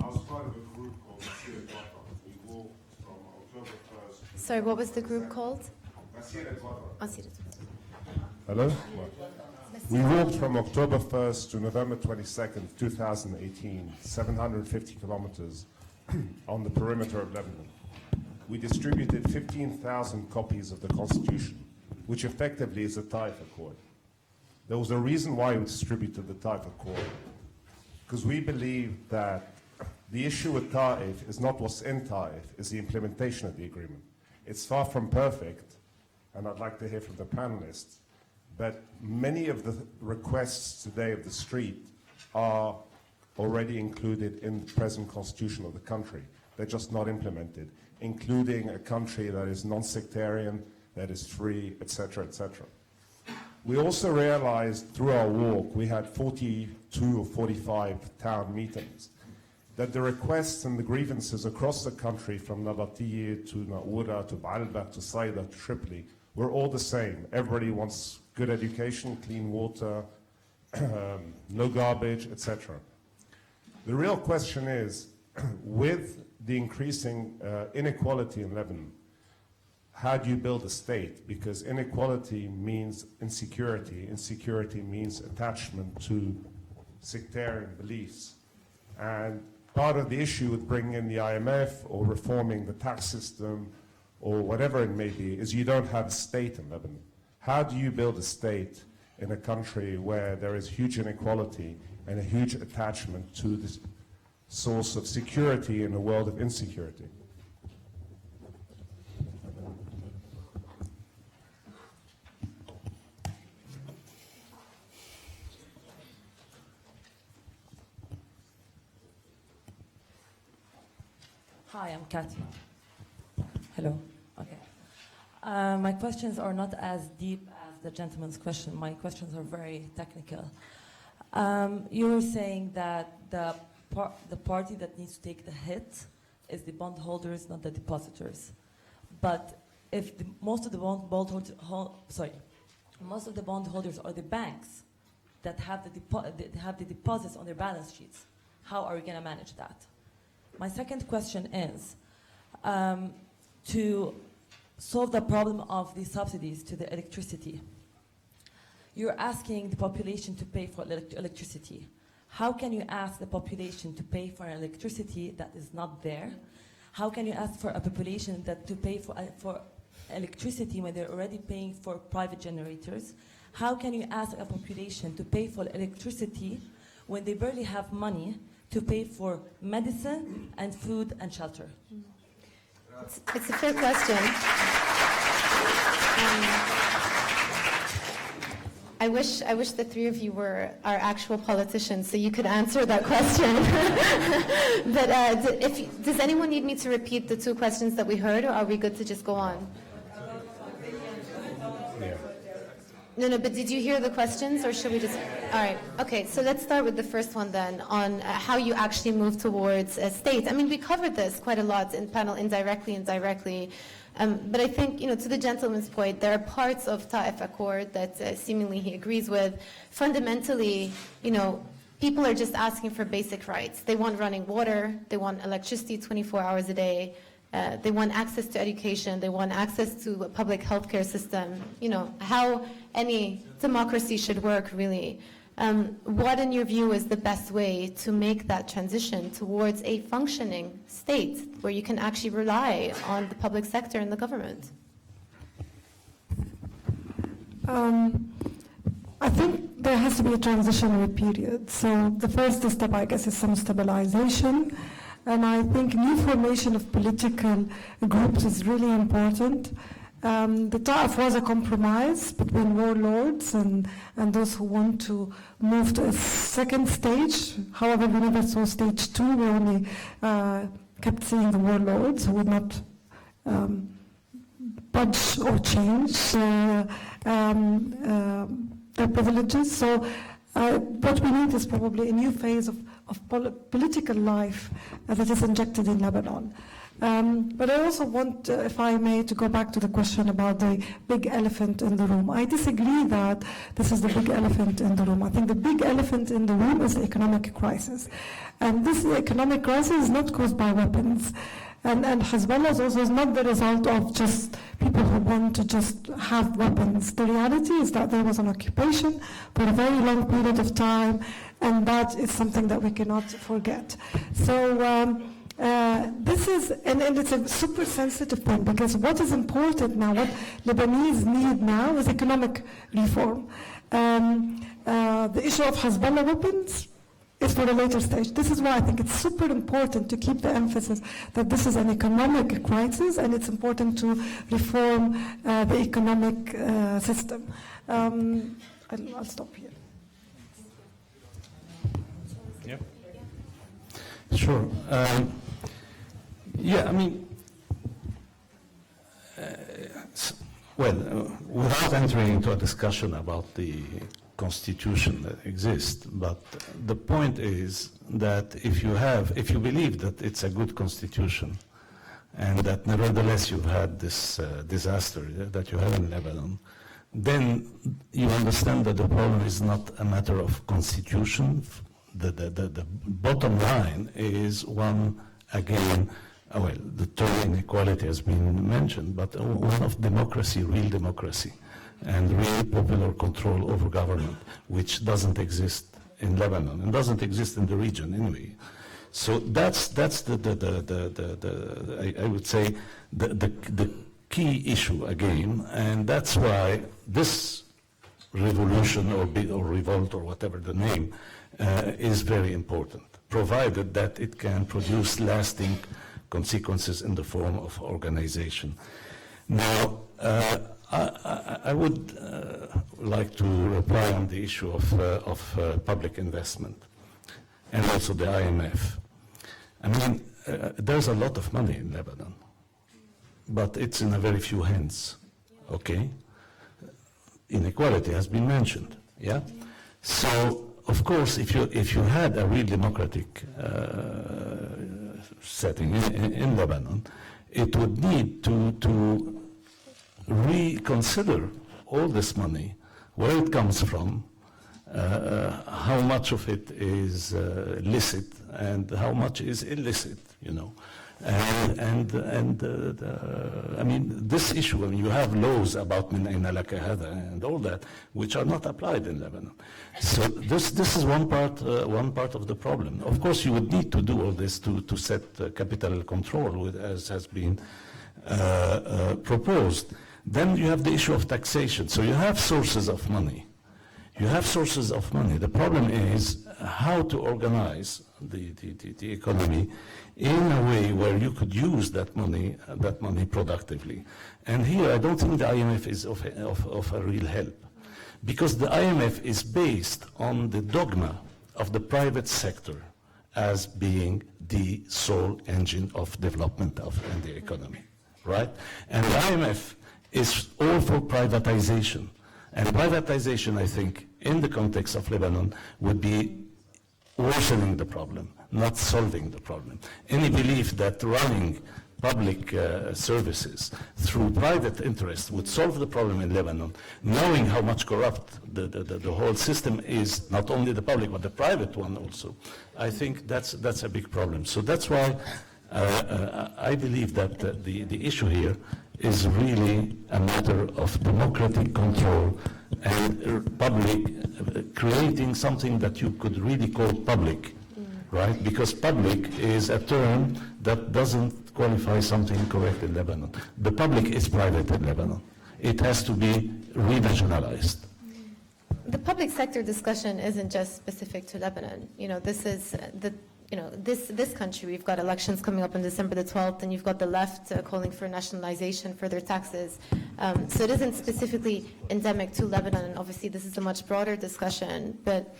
I was part of a group called Bhatia. We walked from October 1st. Sorry, what was the group called? Bhatia. Hello? We walked from October 1st to November 22nd, 2018, 750 kilometers on the perimeter of Lebanon. We distributed 15,000 copies of the Constitution, which effectively is a Taif Accord. There was a reason why we distributed the Taif Accord, because we believe that the issue with Taif is not what's in Taif, it's the implementation of the agreement. It's far from perfect, and I'd like to hear from the panelists, but many of the requests today of the street are already included in the present constitution of the country. They're just not implemented, including a country that is non-sectarian, that is free, etc., etc. We also realized through our walk, we had 42 or 45 town meetings, that the requests and the grievances across the country, from Bhatia to Naoura to Baalbek to Saida to Tripoli, were all the same. Everybody wants good education, clean water, no garbage, etc. The real question is, with the increasing inequality in Lebanon, how do you build a state? Because inequality means insecurity. Insecurity means attachment to sectarian beliefs. And part of the issue with bringing in the IMF or reforming the tax system or whatever it may be is you don't have a state in Lebanon. How do you build a state in a country where there is huge inequality and a huge attachment to this source of security in a world of insecurity? Hi, I'm Kathy. Hello. Okay. My questions are not as deep as the gentleman's question. My questions are very technical. You were saying that the party that needs to take the hit is the bondholders, not the depositors. But if most of the bondholders are the banks that have the deposits on their balance sheets, how are we going to manage that? My second question is, to solve the problem of the subsidies to the electricity, you're asking the population to pay for electricity. How can you ask the population to pay for electricity that is not there? How can you ask for a population to pay for electricity when they're already paying for private generators? How can you ask a population to pay for electricity when they barely have money to pay for medicine and food and shelter? It's a fair question. I wish the three of you were our actual politicians so you could answer that question. But does anyone need me to repeat the two questions that we heard, or are we good to just go on? No, but did you hear the questions, or should we just... All right, okay, so let's start with the first one then, on how you actually move towards a state. I mean, we covered this quite a lot in panel, indirectly and directly, but I think, to the gentleman's point, there are parts of Taif Accord that seemingly he agrees with. Fundamentally, people are just asking for basic rights. They want running water, they want electricity 24 hours a day, they want access to education, they want access to a public healthcare system, how any democracy should work, really. What, in your view, is the best way to make that transition towards a functioning state where you can actually rely on the public sector and the government? I think there has to be a transitionary period. So the first step, I guess, is some stabilization. And I think new formation of political groups is really important. The Taif was a compromise between warlords and those who want to move to a second stage. However, we never saw stage 2. We only kept seeing the warlords who would not budge or change their privileges. So what we need is probably a new phase of political life that is injected in Lebanon. But I also want, if I may, to go back to the question about the big elephant in the room. I disagree that this is the big elephant in the room. I think the big elephant in the room is the economic crisis. And this economic crisis is not caused by weapons. And Hezbollah also is not the result of just people who want to just have weapons. The reality is that there was an occupation for a very long period of time, and that is something that we cannot forget. So this is, and it's a super sensitive point, because what is important now, what Lebanese need now is economic reform. The issue of Hezbollah weapons is for a later stage. This is why I think it's super important to keep the emphasis that this is an economic crisis, and it's important to reform the economic system. I'll stop here. Yeah. Sure. Yeah, I mean, Well, without entering into a discussion about the constitution that exists, but the point is that if you believe that it's a good constitution, and that nevertheless you've had this disaster that you have in Lebanon, then you understand that the problem is not a matter of constitution. The bottom line is one, again, well, the term inequality has been mentioned, but one of democracy, real democracy, and real popular control over government, which doesn't exist in Lebanon and doesn't exist in the region anyway. So that's I would say the key issue again, and that's why this revolution or revolt or whatever the name is very important, provided that it can produce lasting consequences in the form of organization. Now, I would like to reply on the issue of public investment and also the IMF. I mean, there's a lot of money in Lebanon, but it's in a very few hands, okay? Inequality has been mentioned, yeah? So, of course, if you had a real democratic setting in Lebanon, it would need to reconsider all this money, where it comes from, how much of it is licit and how much is illicit, you know. I mean, this issue, I mean, you have laws about min ayna laka hada and all that, which are not applied in Lebanon. So this is one part of the problem. Of course, you would need to do all this to set capital control, as has been proposed. Then you have the issue of taxation. So you have sources of money. The problem is how to organize the economy in a way where you could use that money productively. And here I don't think the IMF is of a real help, because the IMF is based on the dogma of the private sector as being the sole engine of development in the economy, right? And the IMF is all for privatization. And privatization, I think, in the context of Lebanon, would be worsening the problem, not solving the problem. Any belief that running public services through private interests would solve the problem in Lebanon, knowing how much corrupt the whole system is, not only the public, but the private one also, I think that's a big problem. So that's why I believe that the issue here is really a matter of democratic control and public, creating something that you could really call public, right? Because public is a term that doesn't qualify something correct in Lebanon. The public is private in Lebanon. It has to be re-nationalized. The public sector discussion isn't just specific to Lebanon. You know, this is this country, we've got elections coming up on December the 12th, and you've got the left calling for nationalization for their taxes. So it isn't specifically endemic to Lebanon, and obviously this is a much broader discussion. But,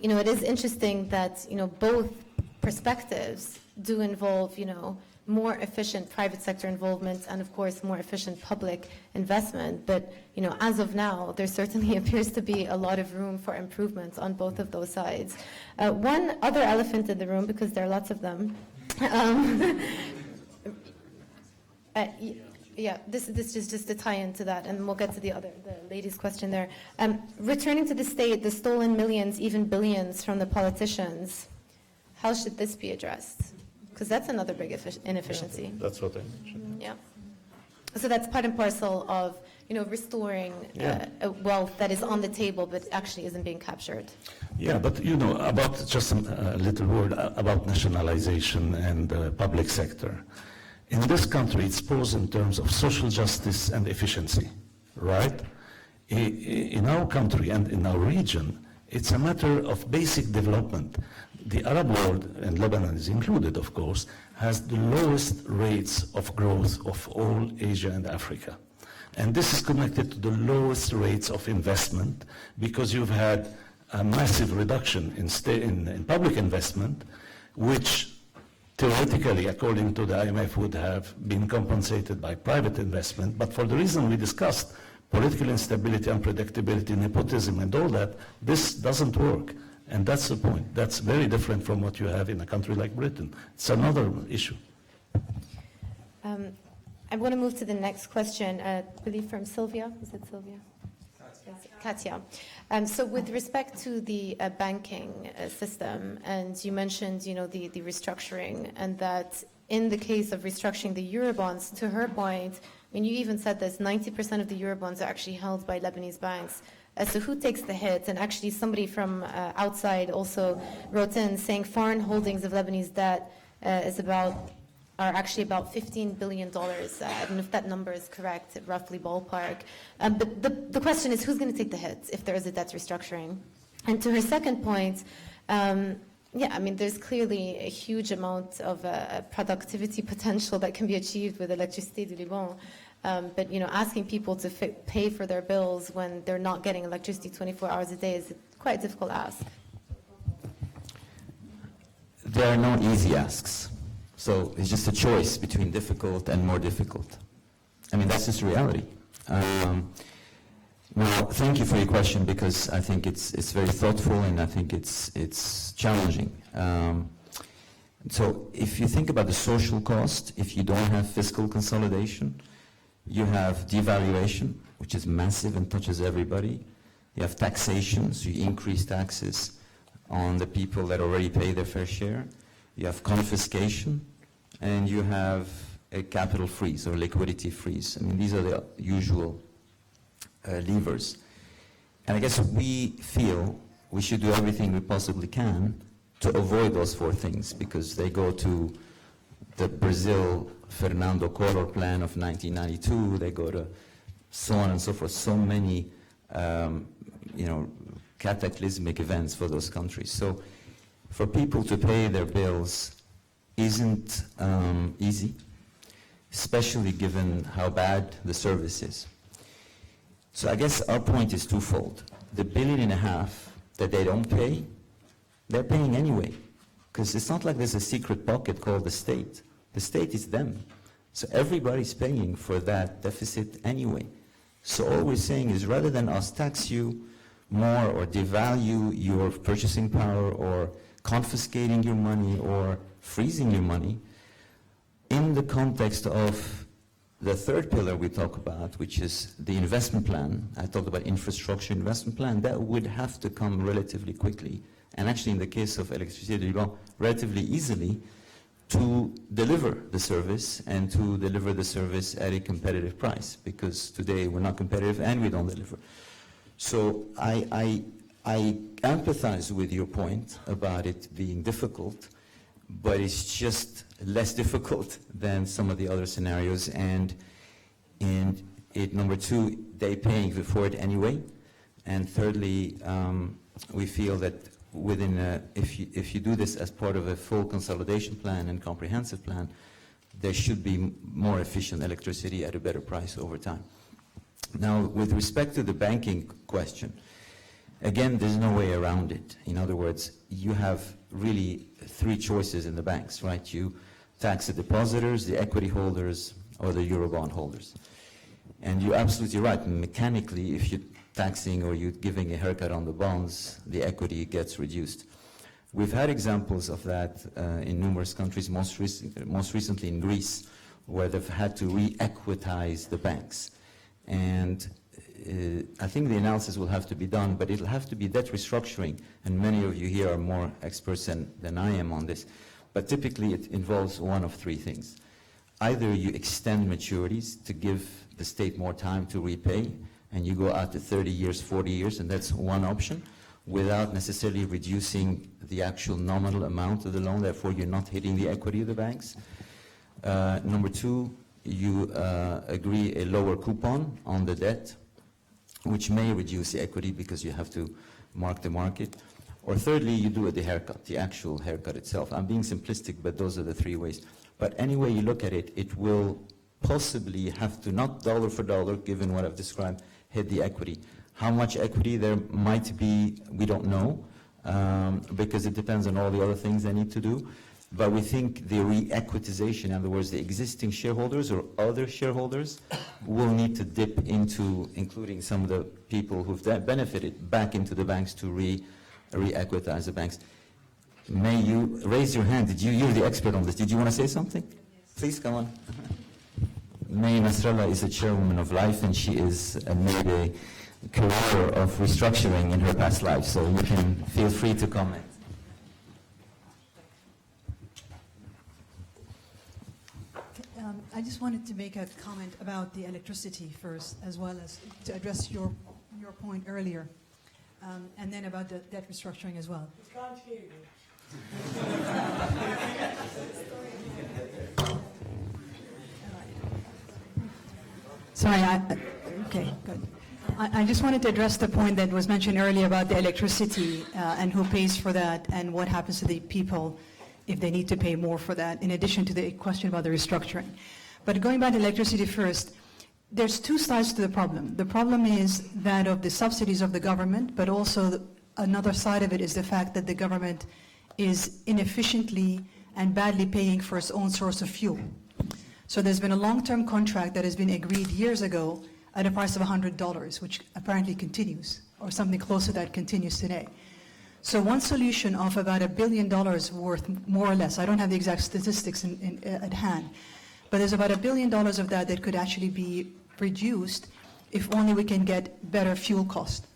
you know, it is interesting that, you know, both perspectives do involve, you know, more efficient private sector involvement and, of course, more efficient public investment. But, you know, as of now, there certainly appears to be a lot of room for improvements on both of those sides. One other elephant in the room, because there are lots of them, this is just to tie into that, and we'll get to the lady's question there. Returning to the state, the stolen millions, even billions from the politicians, how should this be addressed? Because that's another big inefficiency. Yeah, that's what I mentioned. Yeah. So that's part and parcel of, you know, restoring a wealth that is on the table but actually isn't being captured. Yeah, but you know, about just a little word about nationalization and public sector. In this country, it's posed in terms of social justice and efficiency, right? In our country and in our region, it's a matter of basic development. The Arab world, and Lebanon is included, of course, has the lowest rates of growth of all Asia and Africa. And this is connected to the lowest rates of investment, because you've had a massive reduction in public investment, which theoretically, according to the IMF, would have been compensated by private investment, but for the reason we discussed, political instability, unpredictability, nepotism, and all that, this doesn't work. And that's the point. That's very different from what you have in a country like Britain. It's another issue. I want to move to the next question, I believe from Sylvia. Is it Sylvia? Katia. So with respect to the banking system, and you mentioned, the restructuring, and that in the case of restructuring the Eurobonds, to her point, you even said this, 90% of the Eurobonds are actually held by Lebanese banks. So who takes the hit? And actually somebody from outside also wrote in saying foreign holdings of Lebanese debt are actually about $15 billion. I don't know if that number is correct, roughly ballpark. But the question is, who's going to take the hit if there is a debt restructuring? And to her second point, there's clearly a huge amount of productivity potential that can be achieved with Électricité du Liban. But asking people to pay for their bills when they're not getting electricity 24 hours a day is quite a difficult ask. There are no easy asks. So it's just a choice between difficult and more difficult. That's just reality. Now, thank you for your question, because I think it's very thoughtful, and I think it's challenging. So if you think about the social cost, if you don't have fiscal consolidation, you have devaluation, which is massive and touches everybody. You have taxation, so you increase taxes on the people that already pay their fair share. You have confiscation, and you have a capital freeze or liquidity freeze. These are the usual levers. And I guess we feel we should do everything we possibly can to avoid those four things, because they go to the Brazil Fernando Collor plan of 1992, they go to so on and so forth, so many cataclysmic events for those countries. So for people to pay their bills isn't easy, especially given how bad the service is. So I guess our point is twofold. The $1.5 billion that they don't pay, they're paying anyway, because it's not like there's a secret pocket called the state. The state is them. So everybody's paying for that deficit anyway. So all we're saying is, rather than us tax you more or devalue your purchasing power or confiscating your money or freezing your money, in the context of the third pillar we talk about, which is the investment plan, I talked about infrastructure investment plan, that would have to come relatively quickly, and actually in the case of Électricité du Liban, relatively easily, to deliver the service and to deliver the service at a competitive price, because today we're not competitive and we don't deliver. So I empathize with your point about it being difficult, but it's just less difficult than some of the other scenarios, and number two, they're paying for it anyway, and thirdly, we feel that if you do this as part of a full consolidation plan and comprehensive plan, there should be more efficient electricity at a better price over time. Now, with respect to the banking question, again, there's no way around it. In other words, you have really three choices in the banks, right? You tax the depositors, the equity holders, or the Eurobond holders. And you're absolutely right. Mechanically, if you're taxing or you're giving a haircut on the bonds, the equity gets reduced. We've had examples of that in numerous countries, most recently in Greece, where they've had to re-equitize the banks. And I think the analysis will have to be done, but it'll have to be debt restructuring, and many of you here are more experts than I am on this. But typically it involves one of three things. Either you extend maturities to give the state more time to repay, and you go out to 30 years, 40 years, and that's one option, without necessarily reducing the actual nominal amount of the loan, therefore you're not hitting the equity of the banks. Number two, you agree a lower coupon on the debt, which may reduce the equity because you have to mark the market. Or thirdly, you do the haircut, the actual haircut itself. I'm being simplistic, but those are the three ways. But any way you look at it, it will possibly have to, not dollar for dollar, given what I've described, hit the equity. How much equity there might be, we don't know, because it depends on all the other things they need to do. but we think the re-equitization, in other words, the existing shareholders or other shareholders will need to dip into, including some of the people who've benefited, back into the banks to re-equitize the banks. May you raise your hand? You're the expert on this. Did you want to say something? Please, come on. May Nasrallah is a chairwoman of Life, and she is made a career of restructuring in her past life, so you can feel free to comment. I just wanted to make a comment about the electricity first, as well as to address your point earlier, and then about the debt restructuring as well. Can't hear you. Sorry, okay, good. I just wanted to address the point that was mentioned earlier about the electricity and who pays for that and what happens to the people if they need to pay more for that, in addition to the question about the restructuring. But going back to electricity first, there's two sides to the problem. The problem is that of the subsidies of the government, but also another side of it is the fact that the government is inefficiently and badly paying for its own source of fuel. So there's been a long-term contract that has been agreed years ago at a price of $100, which apparently continues, or something close to that continues today. So one solution of about $1 billion worth, more or less, I don't have the exact statistics at hand, but there's about $1 billion of that could actually be reduced if only we can get better fuel cost.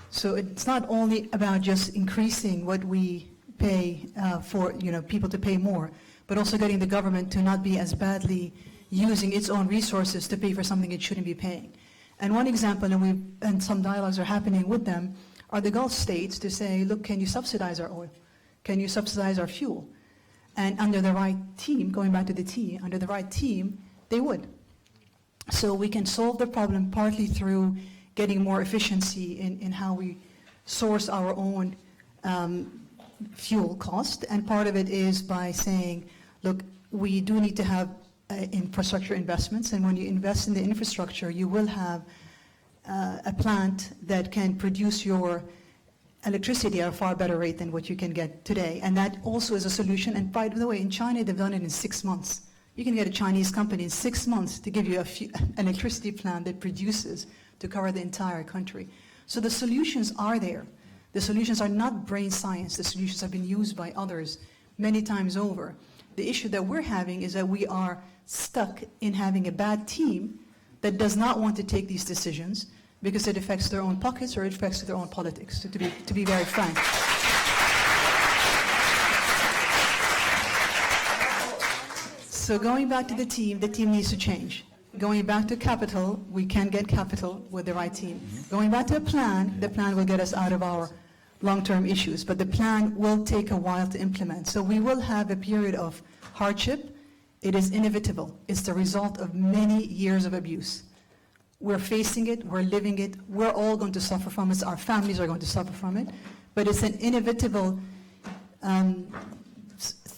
So it's not only about just increasing what we pay for people to pay more, but also getting the government to not be as badly using its own resources to pay for something it shouldn't be paying. And one example, and some dialogues are happening with them, are the Gulf states to say, look, can you subsidize our oil? Can you subsidize our fuel? And under the right team, going back to the T, under the right team, they would. So we can solve the problem partly through getting more efficiency in how we source our own fuel cost, and part of it is by saying, look, we do need to have infrastructure investments, and when you invest in the infrastructure, you will have a plant that can produce your electricity at a far better rate than what you can get today. And that also is a solution. And by the way, in China, they've done it in 6 months. You can get a Chinese company in 6 months to give you an electricity plant that produces to cover the entire country. So the solutions are there. The solutions are not brain science. The solutions have been used by others many times over. The issue that we're having is that we are stuck in having a bad team that does not want to take these decisions because it affects their own pockets or it affects their own politics, to be very frank. So going back to the team needs to change. Going back to capital, we can get capital with the right team. Going back to a plan, the plan will get us out of our long-term issues, but the plan will take a while to implement. So we will have a period of hardship. It is inevitable. It's the result of many years of abuse. We're facing it, we're living it, we're all going to suffer from it, our families are going to suffer from it, but it's an inevitable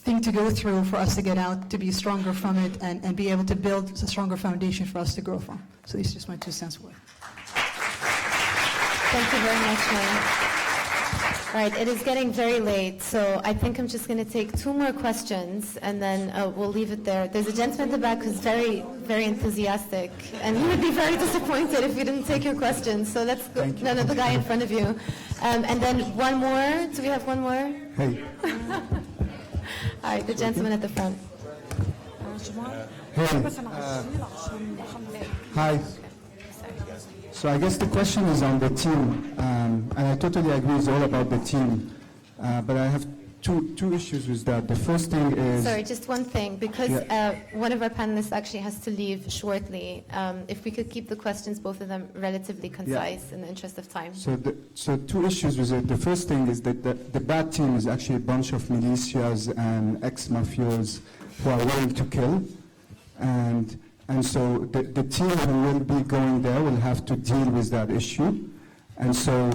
thing to go through for us to get out, to be stronger from it, and be able to build a stronger foundation for us to grow from. So these are just my 2 cents worth. Thank you very much, Mary. All right, it is getting very late, so I think I'm just going to take 2 more questions, and then we'll leave it there. There's a gentleman in the back who's very, very enthusiastic, and he would be very disappointed if we didn't take your questions. So let's go. No, the guy in front of you. And then one more. Do we have one more? Hey. All right, the gentleman at the front. Hi. So I guess the question is on the team, and I totally agree it's all about the team, but I have two issues with that. The first thing is... Sorry, just one thing, because one of our panelists actually has to leave shortly. If we could keep the questions, both of them, relatively concise in the interest of time. So 2 issues with it. The first thing is that the bad team is actually a bunch of militias and ex-mafios who are willing to kill, and so the team who will be going there will have to deal with that issue. And so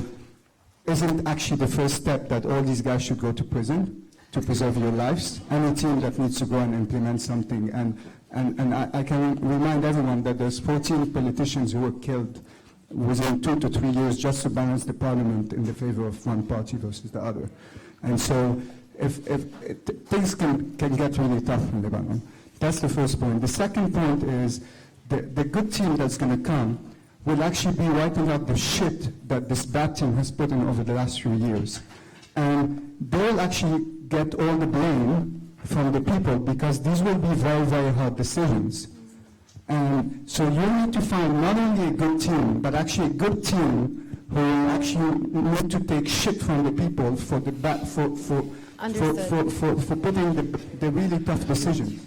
isn't actually the first step that all these guys should go to prison to preserve your lives? Any team that needs to go and implement something. And I can remind everyone that there's 14 politicians who were killed within 2 to 3 years just to balance the parliament in the favor of one party versus the other. And so things can get really tough in Lebanon. That's the first point. The second point is the good team that's going to come will actually be wiping out the shit that this bad team has put in over the last few years. And they'll actually get all the blame from the people because these will be very, very hard decisions. And so you need to find not only a good team, but actually a good team who will actually need to take shit from the people for the for putting the really tough decisions.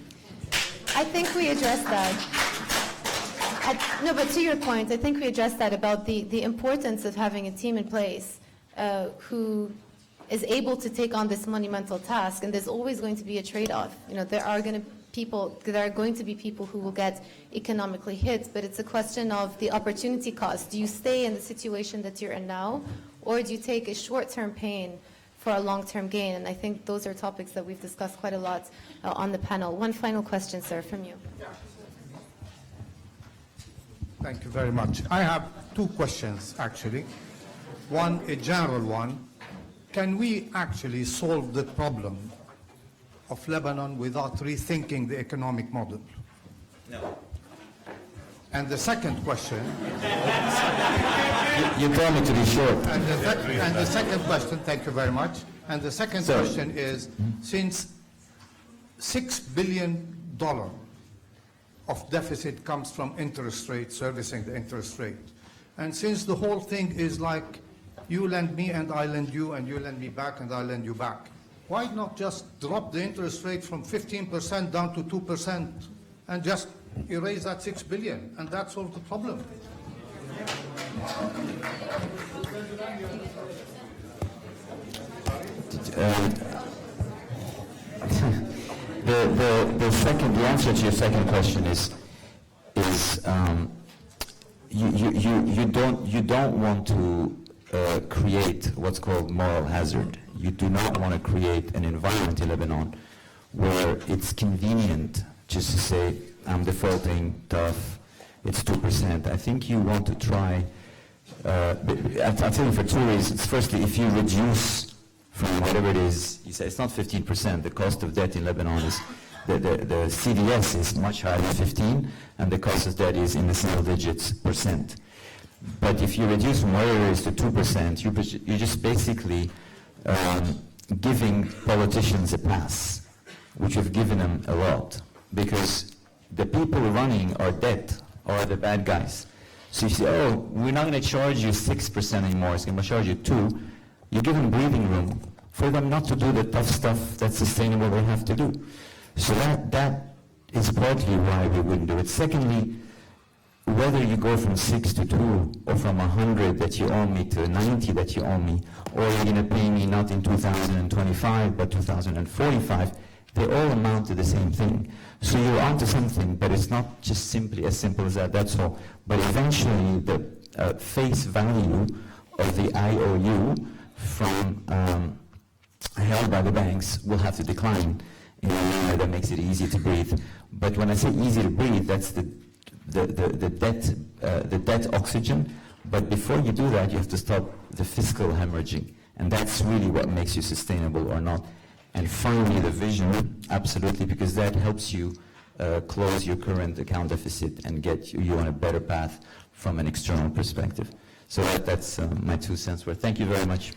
I think we addressed that. No, but to your point, I think we addressed that about the importance of having a team in place who is able to take on this monumental task, and there's always going to be a trade-off. You know, there are going to be people who will get economically hit, but it's a question of the opportunity cost. Do you stay in the situation that you're in now, or do you take a short-term pain for a long-term gain? And I think those are topics that we've discussed quite a lot on the panel. One final question, sir, from you. Thank you very much. I have two questions, actually. One, a general one. Can we actually solve the problem of Lebanon without rethinking the economic model? No. And the second question... You told me to be short. And the second question, thank you very much. And the second question is, since $6 billion of deficit comes from interest rate, servicing the interest rate, and since the whole thing is like you lend me and I lend you, and you lend me back and I lend you back, why not just drop the interest rate from 15% down to 2% and just erase that $6 billion, and that solves the problem? The answer to your second question is you don't want to create what's called moral hazard. You do not want to create an environment in Lebanon where it's convenient just to say, I'm defaulting, tough, it's 2%. I think you want to try, I'll tell you for two reasons. Firstly, if you reduce from whatever it is, you say it's not 15%, the cost of debt in Lebanon is, the CDS is much higher than 15, and the cost of debt is in the single digits %. But if you reduce from whatever it is to 2%, you're just basically giving politicians a pass, which you've given them a lot, because the people running our debt are the bad guys. So you say, oh, we're not going to charge you 6% anymore, it's going to charge you 2%. You give them breathing room for them not to do the tough stuff that's sustainable they have to do. So that is partly why we wouldn't do it. Secondly, whether you go from 6 to 2, or from 100 that you owe me to 90 that you owe me, or you're going to pay me not in 2025 but 2045, they all amount to the same thing. So you're onto something, but it's not just simply as simple as that, that's all. But eventually the face value of the IOU from held by the banks will have to decline in a manner that makes it easy to breathe. But when I say easy to breathe, that's the debt oxygen. But before you do that, you have to stop the fiscal hemorrhaging, and that's really what makes you sustainable or not. And finally, the vision, absolutely, because that helps you close your current account deficit and get you on a better path from an external perspective. So that's my 2 cents worth. Thank you very much.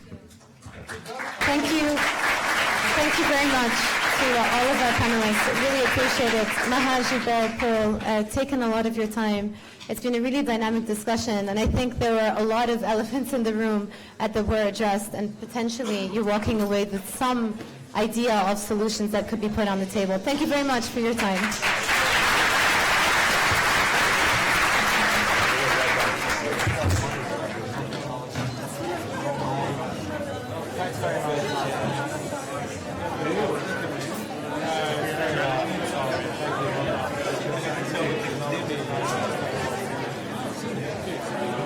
Thank you. Thank you very much to all of our panelists. Really appreciate it. Maha, Jubal, Paul, taken a lot of your time. It's been a really dynamic discussion, and I think there were a lot of elephants in the room that were addressed, and potentially you're walking away with some idea of solutions that could be put on the table. Thank you very much for your time.